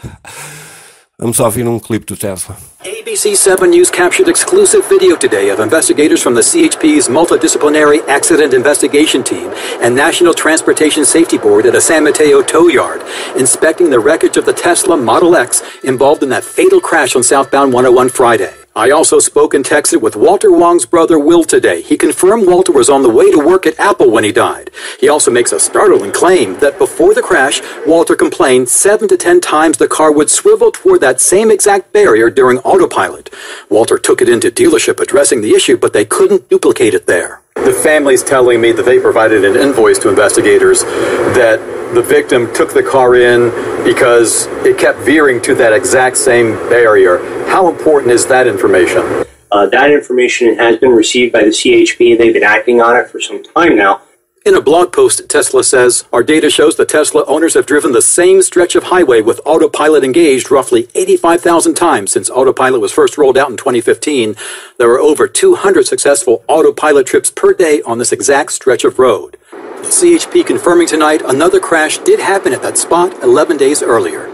Vamos ouvir um clipe do Tesla. ABC 7 News captured exclusive video today of investigators from the CHP's Multidisciplinary Accident Investigation Team and National Transportation Safety Board at a San Mateo tow yard, inspecting the wreckage of the Tesla Model X involved in that fatal crash on southbound 101 Friday. I also spoke and texted with Walter Wong's brother Will today. He confirmed Walter was on the way to work at Apple when he died. He also makes a startling claim that before the crash, Walter complained 7 to 10 times the car would swivel toward that same exact barrier during autopilot. Walter took it into dealership addressing the issue, but they couldn't duplicate it there. The family's telling me that they provided an invoice to investigators that the victim took the car in because it kept veering to that exact same barrier. How important is that information? That information has been received by the CHP. They've been acting on it for some time now. In a blog post, Tesla says, our data shows the Tesla owners have driven the same stretch of highway with autopilot engaged roughly 85,000 times since autopilot was first rolled out in 2015. There are over 200 successful autopilot trips per day on this exact stretch of road. The CHP confirming tonight another crash did happen at that spot 11 days earlier.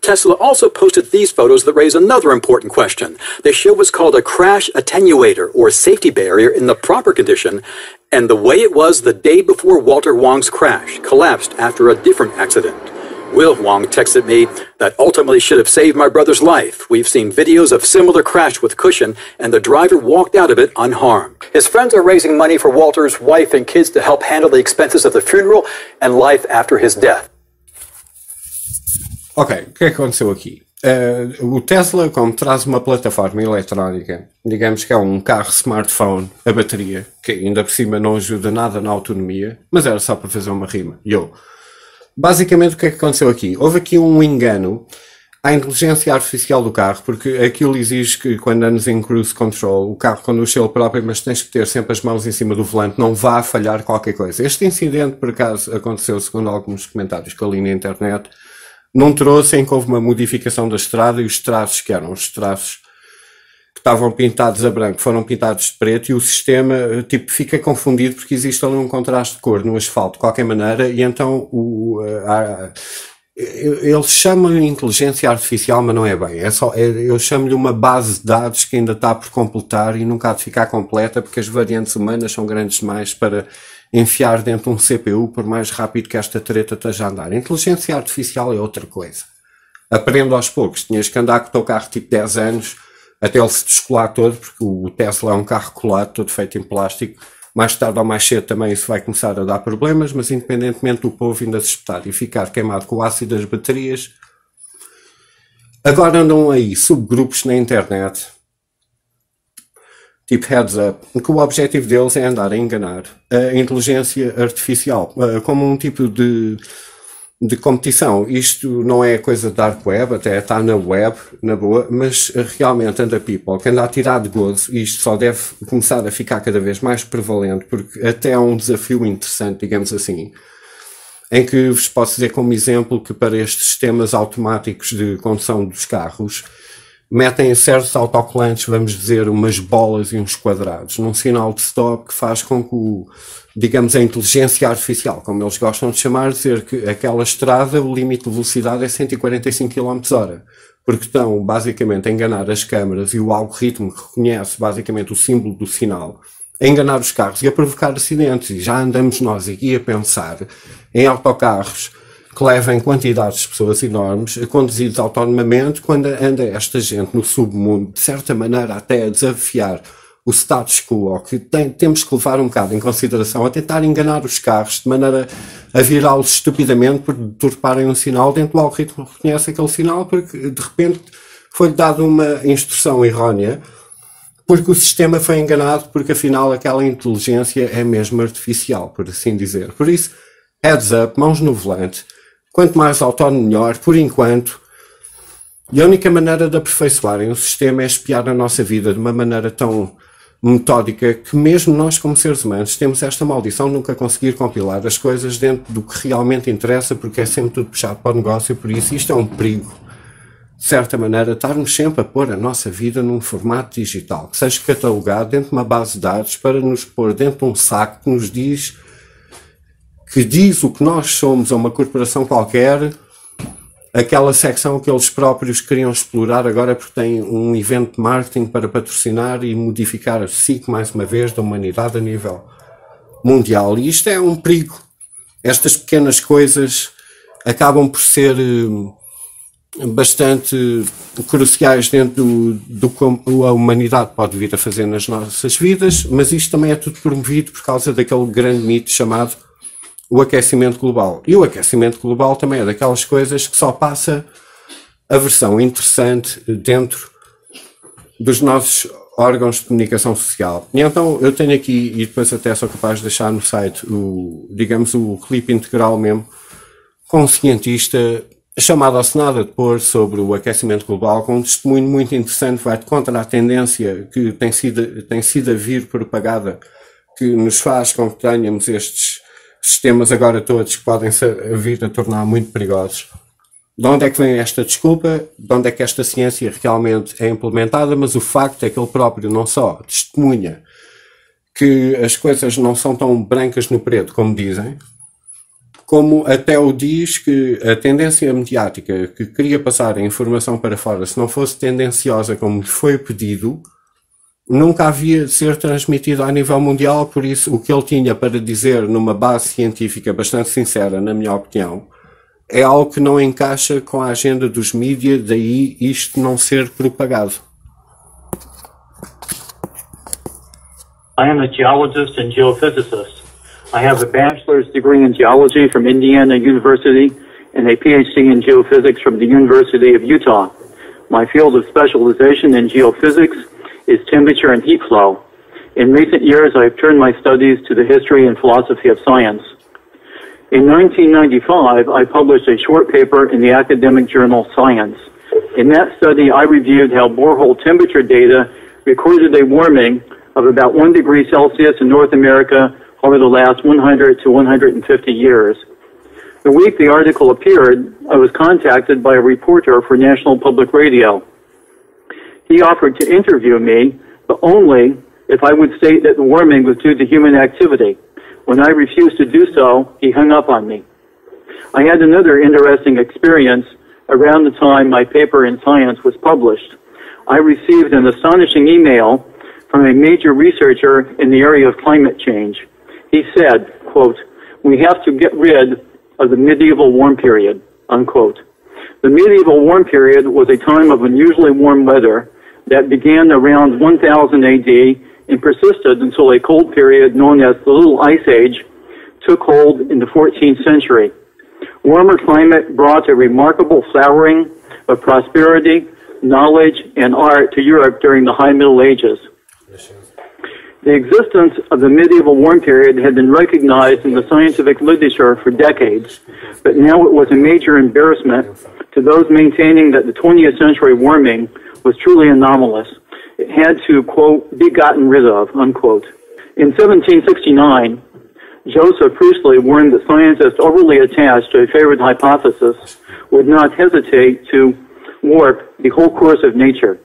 Tesla also posted these photos that raise another important question. They show what's called a crash attenuator or safety barrier in the proper condition, and the way it was the day before Walter Wong's crash collapsed after a different accident. Will Wong texted me, that ultimately should have saved my brother's life. We've seen videos of similar crash with cushion, and the driver walked out of it unharmed. His friends are raising money for Walter's wife and kids to help handle the expenses of the funeral and life after his death. Ok, o que é que aconteceu aqui? O Tesla, como traz uma plataforma eletrónica, digamos que é um carro smartphone a bateria, que ainda por cima não ajuda nada na autonomia, mas era só para fazer uma rima. Basicamente, o que é que aconteceu aqui? Houve aqui um engano à inteligência artificial do carro, porque aquilo exige que quando andas em cruise control, o carro conduz ele próprio, mas tens que ter sempre as mãos em cima do volante, não vá falhar qualquer coisa. Este incidente, por acaso, aconteceu, segundo alguns comentários que eu li na internet, não trouxe em que houve uma modificação da estrada e os traços, que eram os traços que estavam pintados a branco, foram pintados de preto e o sistema fica confundido porque existe ali um contraste de cor no asfalto de qualquer maneira e então eles chamam-lhe inteligência artificial, mas não é bem. Eu chamo-lhe uma base de dados que ainda está por completar e nunca há de ficar completa porque as variantes humanas são grandes demais para enfiar dentro de um CPU por mais rápido que esta treta esteja a andar. A inteligência artificial é outra coisa. Aprendo aos poucos. Tinhas que andar com o teu carro tipo 10 anos até ele se descolar todo, porque o Tesla é um carro colado, todo feito em plástico. Mais tarde ou mais cedo também isso vai começar a dar problemas, mas independentemente do povo ainda se espetar e ficar queimado com o ácido das baterias, agora andam aí subgrupos na internet, tipo Heads Up, que o objetivo deles é andar a enganar a inteligência artificial, como um tipo de competição. Isto não é coisa de dark web, até está na web, na boa, mas realmente anda people, que anda a tirar de gozo, e isto só deve começar a ficar cada vez mais prevalente, porque até é um desafio interessante, digamos assim, em que vos posso dizer como exemplo que para estes sistemas automáticos de condução dos carros, metem certos autocolantes, vamos dizer, umas bolas e uns quadrados, num sinal de stop que faz com que digamos, a inteligência artificial, como eles gostam de chamar, dizer que aquela estrada, o limite de velocidade é 145 km/h. Porque estão, basicamente, a enganar as câmaras e o algoritmo que reconhece, basicamente, o símbolo do sinal, a enganar os carros e a provocar acidentes. E já andamos nós aqui a pensar em autocarros que levem quantidades de pessoas enormes, conduzidos autonomamente, quando anda esta gente no submundo, de certa maneira até a desafiar o status quo, que temos que levar um bocado em consideração, a tentar enganar os carros de maneira a virá-los estupidamente por deturparem um sinal dentro do algoritmo que reconhece aquele sinal, porque de repente foi-lhe dada uma instrução errónea, porque o sistema foi enganado, porque afinal aquela inteligência é mesmo artificial, por assim dizer. Por isso, heads up, mãos no volante, quanto mais autónomo melhor, por enquanto. E a única maneira de aperfeiçoarem o sistema é espiar a nossa vida de uma maneira tão metódica que mesmo nós como seres humanos temos esta maldição de nunca conseguir compilar as coisas dentro do que realmente interessa, porque é sempre tudo puxado para o negócio. Por isso isto é um perigo, de certa maneira, estarmos sempre a pôr a nossa vida num formato digital, que seja catalogado dentro de uma base de dados para nos pôr dentro de um saco que nos diz o que nós somos a uma corporação qualquer, aquela secção que eles próprios queriam explorar agora porque têm um evento de marketing para patrocinar e modificar a psique, mais uma vez, da humanidade a nível mundial. E isto é um perigo. Estas pequenas coisas acabam por ser bastante cruciais dentro do que a humanidade pode vir a fazer nas nossas vidas, mas isto também é tudo promovido por causa daquele grande mito chamado o aquecimento global. E o aquecimento global também é daquelas coisas que só passa a versão interessante dentro dos nossos órgãos de comunicação social. E então eu tenho aqui, e depois até sou capaz de deixar no site, o clipe integral mesmo, com um cientista chamado ao Senado a depor sobre o aquecimento global, com um testemunho muito interessante, vai contra a tendência que tem sido a vir propagada, que nos faz com que tenhamos estes sistemas agora todos que podem vir a tornar muito perigosos. De onde é que vem esta desculpa? De onde é que esta ciência realmente é implementada? Mas o facto é que ele próprio não só testemunha que as coisas não são tão brancas no preto como dizem, como até o diz que a tendência mediática que queria passar a informação para fora, se não fosse tendenciosa como lhe foi pedido, nunca havia de ser transmitido a nível mundial. Por isso, o que ele tinha para dizer numa base científica bastante sincera, na minha opinião, é algo que não encaixa com a agenda dos mídias, daí isto não ser propagado. I am a geologist and geophysicist. I have a bachelor's degree in geology from Indiana University and a PhD in geophysics from the University of Utah. My field of specialization in geophysics is temperature and heat flow. In recent years, I have turned my studies to the history and philosophy of science. In 1995, I published a short paper in the academic journal Science. In that study, I reviewed how borehole temperature data recorded a warming of about 1 degree Celsius in North America over the last 100 to 150 years. The week the article appeared, I was contacted by a reporter for National Public Radio. He offered to interview me, but only if I would state that the warming was due to human activity. When I refused to do so, he hung up on me. I had another interesting experience around the time my paper in Science was published. I received an astonishing email from a major researcher in the area of climate change. He said, quote, "We have to get rid of the medieval warm period," unquote. The medieval warm period was a time of unusually warm weather that began around 1000 AD and persisted until a cold period known as the Little Ice Age took hold in the 14th century. Warmer climate brought a remarkable flowering of prosperity, knowledge, and art to Europe during the High Middle Ages. The existence of the medieval warm period had been recognized in the scientific literature for decades, but now it was a major embarrassment to those maintaining that the 20th century warming was truly anomalous. It had to, quote, "be gotten rid of," unquote. In 1769, Joseph Priestley warned that scientists overly attached to a favored hypothesis would not hesitate to warp the whole course of nature.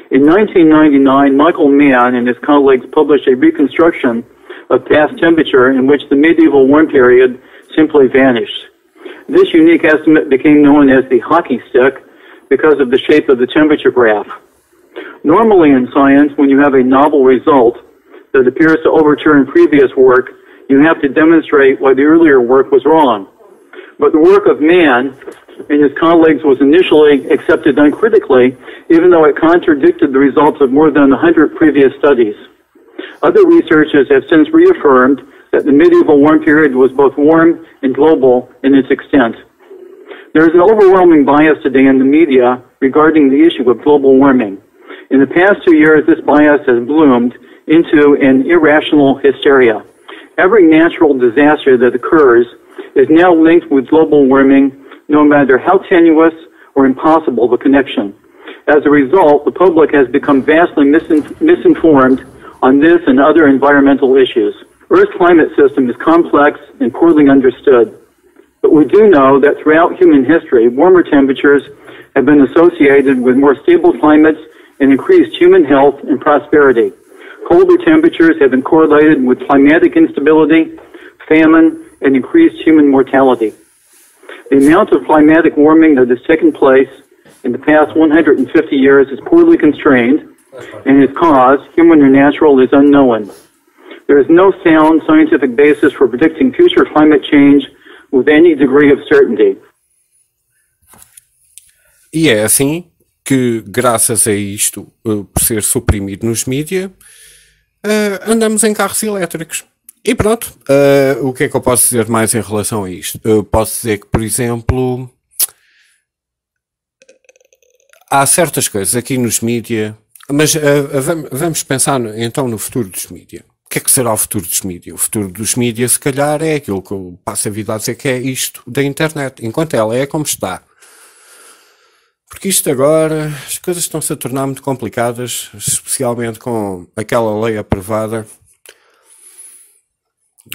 In 1999, Michael Mann and his colleagues published a reconstruction of past temperature in which the medieval warm period simply vanished. This unique estimate became known as the hockey stick because of the shape of the temperature graph. Normally in science, when you have a novel result that appears to overturn previous work, you have to demonstrate why the earlier work was wrong. But the work of Mann and his colleagues was initially accepted uncritically, even though it contradicted the results of more than 100 previous studies. Other researchers have since reaffirmed that the medieval warm period was both warm and global in its extent. There is an overwhelming bias today in the media regarding the issue of global warming. In the past 2 years, this bias has bloomed into an irrational hysteria. Every natural disaster that occurs is now linked with global warming, no matter how tenuous or impossible the connection. As a result, the public has become vastly misinformed on this and other environmental issues. Earth's climate system is complex and poorly understood. But we do know that throughout human history, warmer temperatures have been associated with more stable climates and increased human health and prosperity. Colder temperatures have been correlated with climatic instability, famine, and increased human mortality. The amount of climatic warming that has taken place in the past 150 years is poorly constrained, and its cause, human or natural, is unknown. There is no sound scientific basis for predicting future climate change with any degree of certainty. E é assim que, graças a isto, por ser suprimido nos mídia, andamos em carros elétricos. E pronto, o que é que eu posso dizer mais em relação a isto? Eu posso dizer que, por exemplo, há certas coisas aqui nos mídia, mas vamos pensar então no futuro dos mídia. O que é que será o futuro dos mídia? O futuro dos mídia, se calhar, é aquilo que eu passo a vida a dizer que é isto da internet, enquanto ela é como está. Porque isto agora, as coisas estão-se a tornar muito complicadas, especialmente com aquela lei aprovada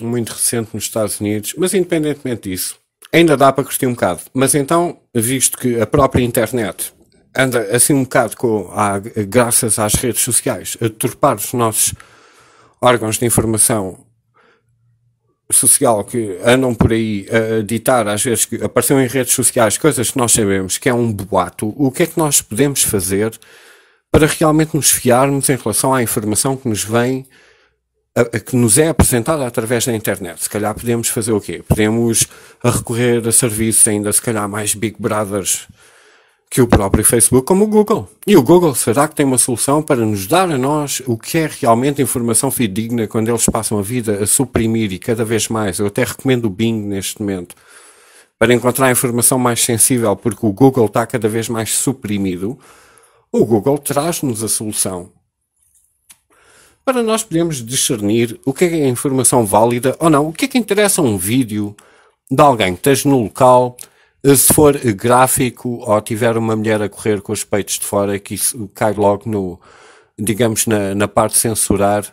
muito recente nos Estados Unidos, mas independentemente disso, ainda dá para curtir um bocado. Mas então, visto que a própria internet anda assim um bocado graças às redes sociais, a deturpar os nossos órgãos de informação social que andam por aí a ditar, às vezes, que aparecem em redes sociais coisas que nós sabemos que é um boato, o que é que nós podemos fazer para realmente nos fiarmos em relação à informação que nos vem, que nos é apresentada através da internet? Se calhar podemos fazer o quê? Podemos recorrer a serviços ainda, se calhar, mais Big Brothers que o próprio Facebook, como o Google. E o Google, será que tem uma solução para nos dar a nós o que é realmente informação fidedigna quando eles passam a vida a suprimir e cada vez mais? Eu até recomendo o Bing neste momento para encontrar informação mais sensível, porque o Google está cada vez mais suprimido, o Google traz-nos a solução. Para nós podermos discernir o que é informação válida ou não, o que é que interessa um vídeo de alguém que esteja no local, se for gráfico ou tiver uma mulher a correr com os peitos de fora, que isso cai logo no, digamos, na parte de censurar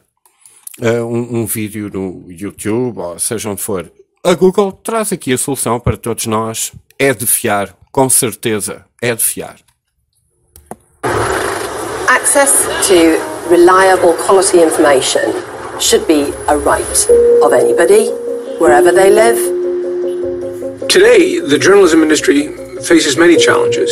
um vídeo no YouTube, ou seja onde for. A Google traz aqui a solução para todos nós. É de fiar, com certeza, é de fiar. Access to reliable quality information should be a right of anybody, wherever they live. Today, the journalism industry faces many challenges.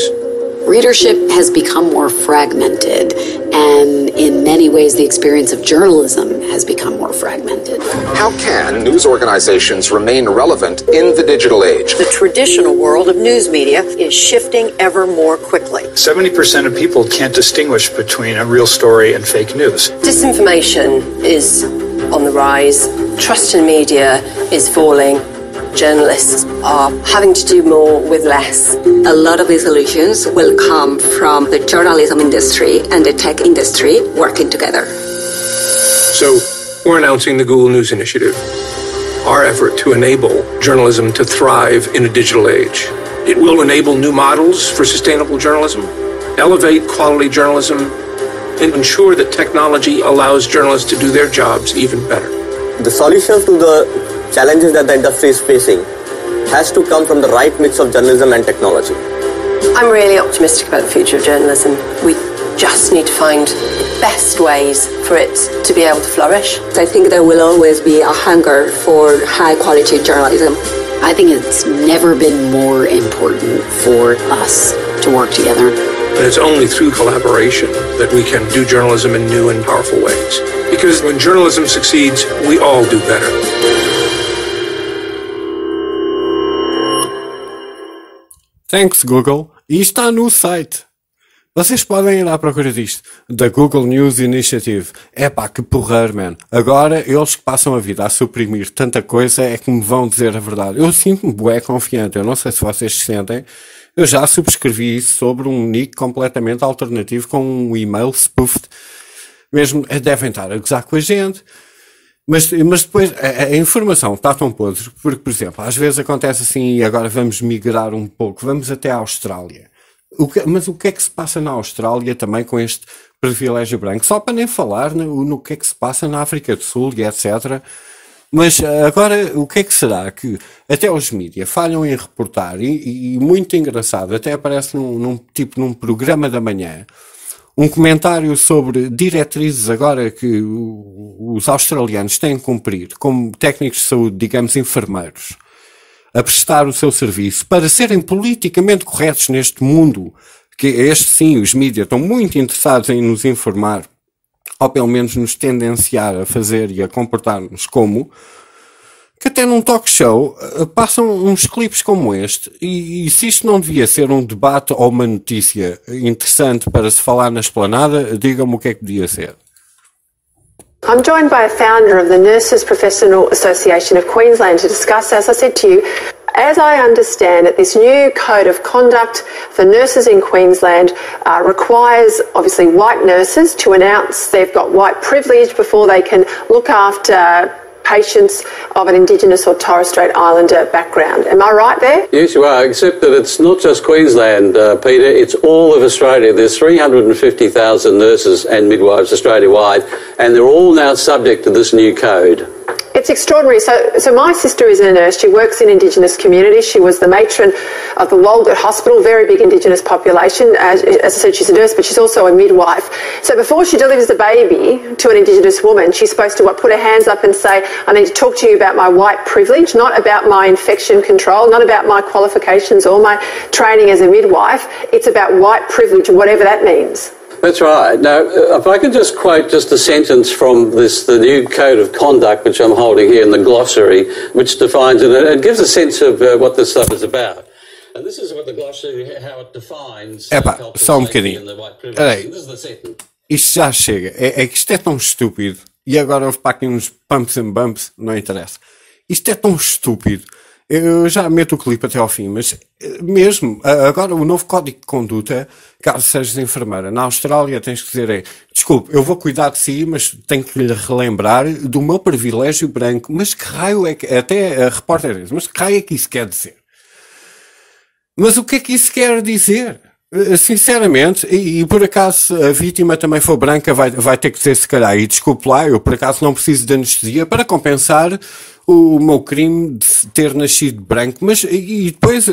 Readership has become more fragmented, and in many ways the experience of journalism has become more fragmented. How can news organizations remain relevant in the digital age? The traditional world of news media is shifting ever more quickly. 70% of people can't distinguish between a real story and fake news. Disinformation is on the rise. Trust in media is falling. Journalists are having to do more with less. A lot of these solutions will come from the journalism industry and the tech industry working together. So, we're announcing the Google News Initiative, our effort to enable journalism to thrive in a digital age. It will enable new models for sustainable journalism, elevate quality journalism, and ensure that technology allows journalists to do their jobs even better. The solutions to the challenges that the industry is facing has to come from the right mix of journalism and technology. I'm really optimistic about the future of journalism. We just need to find the best ways for it to be able to flourish. I think there will always be a hunger for high quality journalism. I think it's never been more important for us to work together. And it's only through collaboration that we can do journalism in new and powerful ways. Because when journalism succeeds, we all do better. Thanks, Google. E está no site. Vocês podem ir à procura disto. Da Google News Initiative. Epá, que porreiro, man. Agora, eles que passam a vida a suprimir tanta coisa é que me vão dizer a verdade. Eu sinto-me bué confiante. Eu não sei se vocês se sentem. Eu já subscrevi isso sobre um nick completamente alternativo com um e-mail spoofed. Mesmo, devem estar a gozar com a gente. Mas depois a informação está tão podre, porque, por exemplo, às vezes acontece assim, e agora vamos migrar um pouco, vamos até à Austrália. Mas o que é que se passa na Austrália também com este privilégio branco? Só para nem falar no que é que se passa na África do Sul e etc. Mas agora, o que é que será que até os mídias falham em reportar, e muito engraçado, até aparece num programa da manhã, um comentário sobre diretrizes agora que os australianos têm que cumprir como técnicos de saúde, digamos enfermeiros, a prestar o seu serviço para serem politicamente corretos neste mundo, que este sim, os mídias estão muito interessados em nos informar, ou pelo menos nos tendenciar a fazer e a comportar-nos como, que até num talk show passam uns clipes como este, e se isto não devia ser um debate ou uma notícia interessante para se falar na esplanada, digam-me o que é que podia ser. I'm joined by a founder of the Nurses Professional Association of Queensland to discuss, as I said to you, as I understand it, this new code of conduct for nurses in Queensland requires, obviously, white nurses to announce they've got white privilege before they can look after patients of an Indigenous or Torres Strait Islander background. Am I right there? Yes, you are, except that it's not just Queensland, Peter, it's all of Australia. There's 350,000 nurses and midwives Australia-wide, and they're all now subject to this new code. It's extraordinary. So my sister is a nurse. She works in Indigenous communities. She was the matron of the Walgett Hospital, very big Indigenous population. As I said, she's a nurse, but she's also a midwife. So before she delivers the baby to an Indigenous woman, she's supposed to put her hands up and say, I need to talk to you about my white privilege, not about my infection control, not about my qualifications or my training as a midwife. It's about white privilege, whatever that means. That's right. Now, if I could just quote just a sentence from the new code of conduct, which I'm holding here in the glossary, which defines it, and it gives a sense of what this stuff is about. And this is what the glossary, how it defines só um bocadinho. Peraí, isto já chega. É que isto é tão estúpido. E agora houve para aqui uns pumps and bumps, não interessa. Isto é tão estúpido. Eu já meto o clipe até ao fim, mas mesmo, agora o novo código de conduta, caso sejas enfermeira, na Austrália tens que dizer, desculpe, eu vou cuidar de si, mas tenho que lhe relembrar do meu privilégio branco, mas que raio é que, até a repórter diz, mas que raio é que isso quer dizer? Mas o que é que isso quer dizer? Sinceramente, e por acaso a vítima também for branca, vai ter que dizer se calhar, e desculpe lá, eu por acaso não preciso de anestesia para compensar o meu crime de ter nascido branco, mas e depois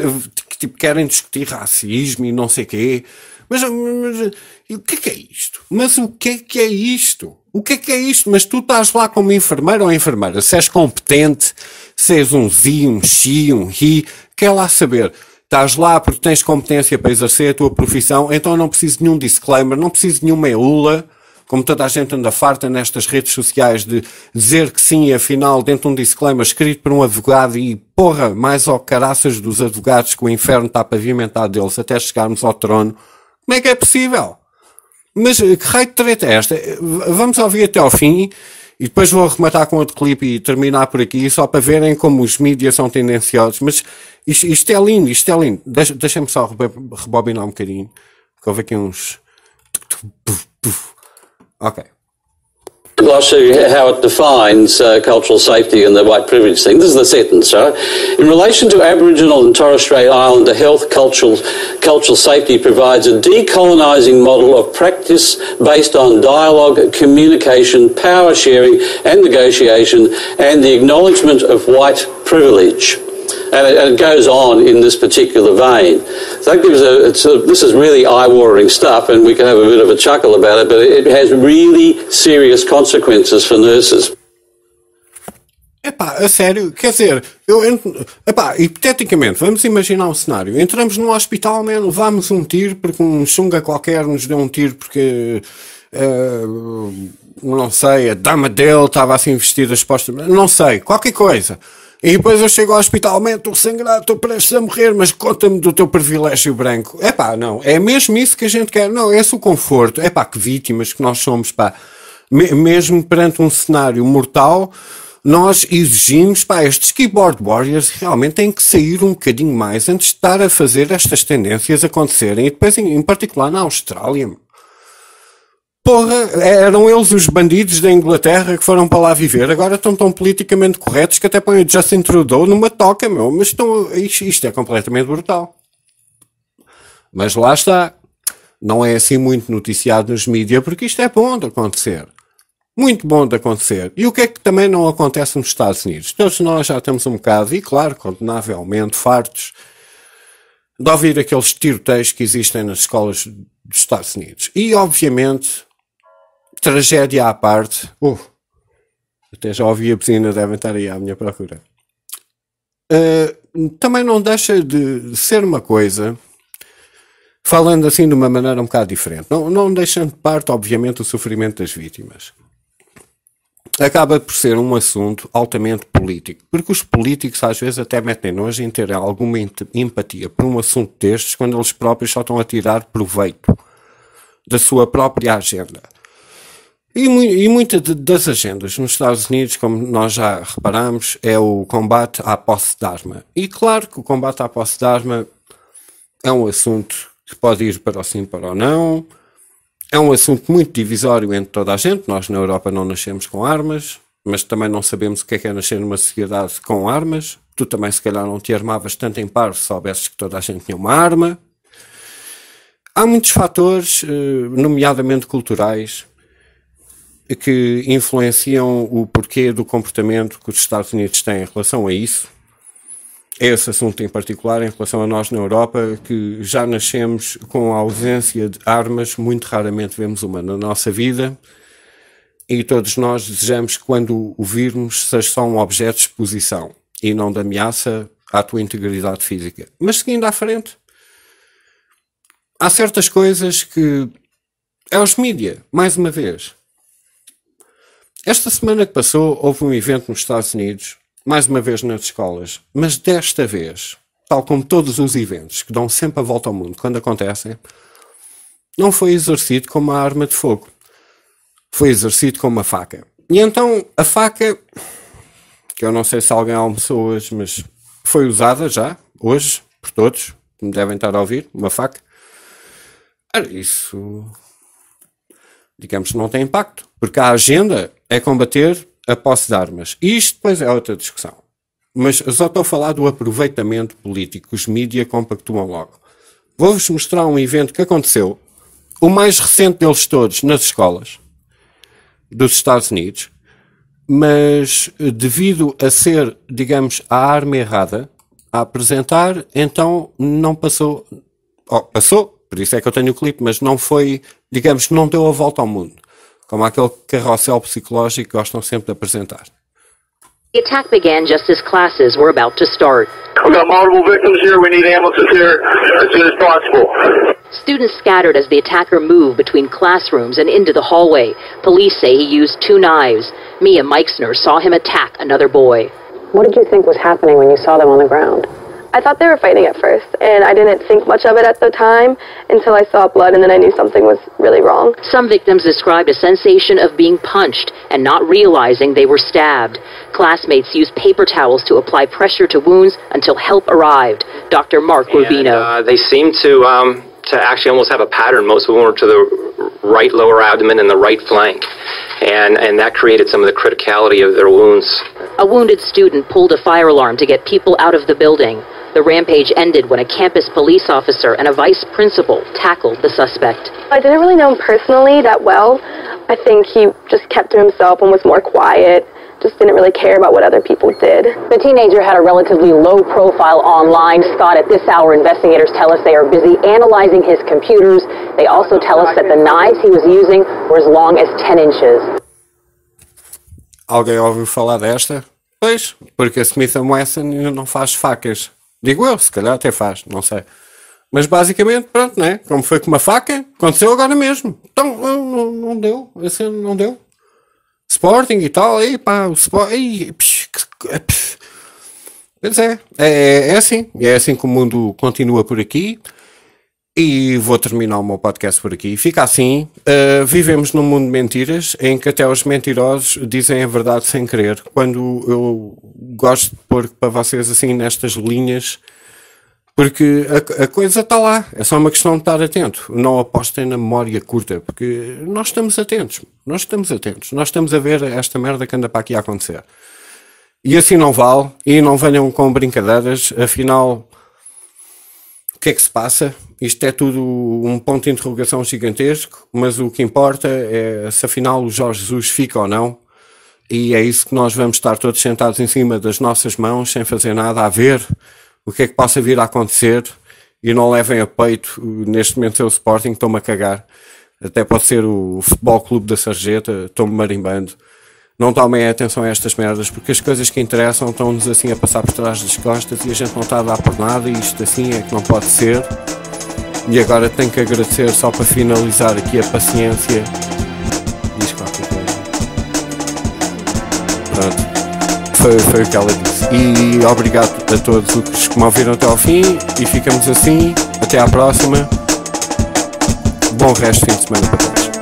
tipo, querem discutir racismo e não sei quê, mas o que é isto? Mas o que é isto? O que é isto? Mas tu estás lá como enfermeiro ou enfermeira, se és competente, se és um zi, um xi, um ri, quer lá saber. Estás lá porque tens competência para exercer a tua profissão, então não preciso de nenhum disclaimer, não preciso de nenhuma eula, como toda a gente anda farta nestas redes sociais de dizer que sim, afinal, dentro de um disclaimer escrito por um advogado e, porra, mais ao caraças dos advogados que o inferno está pavimentado deles até chegarmos ao trono. Como é que é possível? Mas que raio de treta é esta? Vamos ouvir até ao fim e depois vou arrematar com outro clipe e terminar por aqui, só para verem como os mídias são tendenciosos. Mas isto é lindo, isto é lindo. Deixem-me só rebobinar um bocadinho, porque houve aqui uns... Ok. Glossary, how it defines cultural safety and the white privilege thing. This is the sentence, right? In relation to Aboriginal and Torres Strait Islander health, cultural safety provides a decolonising model of practice based on dialogue, communication, power sharing and negotiation, and the acknowledgement of white privilege. And it goes on in this particular vein. So that gives this is really eye-watering stuff, and we can have a bit of a chuckle about it, but it has really serious consequences for nurses. Epá, a sério, quer dizer, hipoteticamente, vamos imaginar um cenário, entramos num hospital, levámos um tiro porque um chunga qualquer nos deu um tiro porque, não sei, a dama dele estava assim vestida exposta, não sei, qualquer coisa. E depois eu chego ao hospital, estou sangrado, estou prestes a morrer, mas conta-me do teu privilégio branco. Epá, não, é mesmo isso que a gente quer. Não, é esse o conforto. Epá, que vítimas que nós somos, pá. Mesmo perante um cenário mortal, nós exigimos, pá, estes keyboard warriors realmente têm que sair um bocadinho mais antes de estar a fazer estas tendências acontecerem. E depois, em particular, na Austrália, porra, eram eles os bandidos da Inglaterra que foram para lá viver, agora estão tão politicamente corretos que até põem o Justin Trudeau numa toca, mas isto é completamente brutal. Mas lá está, não é assim muito noticiado nos mídias, porque isto é bom de acontecer. Muito bom de acontecer. E o que é que também não acontece nos Estados Unidos? Todos nós já estamos um bocado, e claro, condenavelmente, fartos de ouvir aqueles tiroteios que existem nas escolas dos Estados Unidos. E, obviamente, tragédia à parte, até já ouvi a buzina, devem estar aí à minha procura. Também não deixa de ser uma coisa, falando assim de uma maneira um bocado diferente, não deixando de parte, obviamente, o sofrimento das vítimas. Acaba por ser um assunto altamente político, porque os políticos às vezes até metem nojo em ter alguma empatia por um assunto destes, quando eles próprios só estão a tirar proveito da sua própria agenda. E muitas das agendas nos Estados Unidos, como nós já reparamos, é o combate à posse de arma. E claro que o combate à posse de arma é um assunto que pode ir para o sim, para o não. É um assunto muito divisório entre toda a gente. Nós na Europa não nascemos com armas, mas também não sabemos o que é nascer numa sociedade com armas. Tu também se calhar não te armavas tanto em par se soubesses que toda a gente tinha uma arma. Há muitos fatores, nomeadamente culturais, que influenciam o porquê do comportamento que os Estados Unidos têm em relação a isso. Esse assunto em particular, em relação a nós na Europa, que já nascemos com a ausência de armas, muito raramente vemos uma na nossa vida, e todos nós desejamos que quando o virmos seja só um objeto de exposição e não de ameaça à tua integridade física. Mas seguindo à frente, há certas coisas que é os mídia, mais uma vez. Esta semana que passou houve um evento nos Estados Unidos, mais uma vez nas escolas, mas desta vez, tal como todos os eventos que dão sempre a volta ao mundo quando acontecem, não foi exercido com uma arma de fogo. Foi exercido com uma faca. E então a faca, que eu não sei se alguém almoçou hoje, mas foi usada já, hoje, por todos, que me devem estar a ouvir, uma faca. Isso, digamos, não tem impacto, porque a agenda é combater a posse de armas. E isto depois é outra discussão. Mas eu só estou a falar do aproveitamento político que os mídias compactuam logo. Vou-vos mostrar um evento que aconteceu, o mais recente deles todos, nas escolas dos Estados Unidos, mas devido a ser, digamos, a arma errada a apresentar, então não passou. Passou, por isso é que eu tenho o clipe, mas não foi, digamos, não deu a volta ao mundo, como aquele carrossel psicológico que gostam sempre de apresentar. The attack began just as classes were about to start. We've got multiple victims here. We need ambulances here as soon as possible. Students scattered as the attacker moved between classrooms and into the hallway. Police say he used 2 knives. Mia Meixner saw him attack another boy. What did you think was happening when you saw them on the ground? I thought they were fighting at first, and I didn't think much of it at the time until I saw blood, and then I knew something was really wrong. Some victims described a sensation of being punched and not realizing they were stabbed. Classmates used paper towels to apply pressure to wounds until help arrived. Dr. Mark Rubino. They seem to actually almost have a pattern. Most of them were to the right lower abdomen and the right flank. And that created some of the criticality of their wounds. A wounded student pulled a fire alarm to get people out of the building. The rampage ended when a campus police officer and a vice principal tackled the suspect. I didn't really know him personally that well. I think he just kept to himself and was more quiet. Just didn't really care about what other people did. The teenager had a relatively low profile online. Scott, at this hour, investigators tell us they are busy analyzing his computers. They also tell us that the knives he was using were as long as 10 inches. Alguém ouviu falar desta? Pois, porque a Smith & Wesson não faz facas. Digo eu, se calhar até faz, não sei. Mas basicamente, pronto, né? Como foi com uma faca, aconteceu agora mesmo. Então, não deu, assim, não deu. Sporting e tal, aí pá, o Sporting. Pois é assim. É assim que o mundo continua por aqui. E vou terminar o meu podcast por aqui. Fica assim. Vivemos num mundo de mentiras em que até os mentirosos dizem a verdade sem querer. Quando eu gosto de pôr para vocês assim nestas linhas, porque a coisa está lá. É só uma questão de estar atento. Não apostem na memória curta, porque nós estamos atentos. Nós estamos a ver esta merda que anda para aqui a acontecer. E assim não vale. E não venham com brincadeiras. Afinal, o que é que se passa? Isto é tudo um ponto de interrogação gigantesco, mas o que importa é se afinal o Jorge Jesus fica ou não, e é isso que nós vamos estar todos sentados em cima das nossas mãos, sem fazer nada, a ver o que é que possa vir a acontecer, e não levem a peito, neste momento é o Sporting, estou-me a cagar, até pode ser o Futebol Clube da Sarjeta, estou-me marimbando. Não tomem atenção a estas merdas, porque as coisas que interessam estão-nos assim a passar por trás das costas e a gente não está a dar por nada, e isto assim é que não pode ser. E agora tenho que agradecer, só para finalizar aqui, a paciência. Diz qualquer coisa. Pronto. Foi o que ela disse. E obrigado a todos os que me ouviram até ao fim. E ficamos assim. Até à próxima. Bom resto de fim de semana para todos.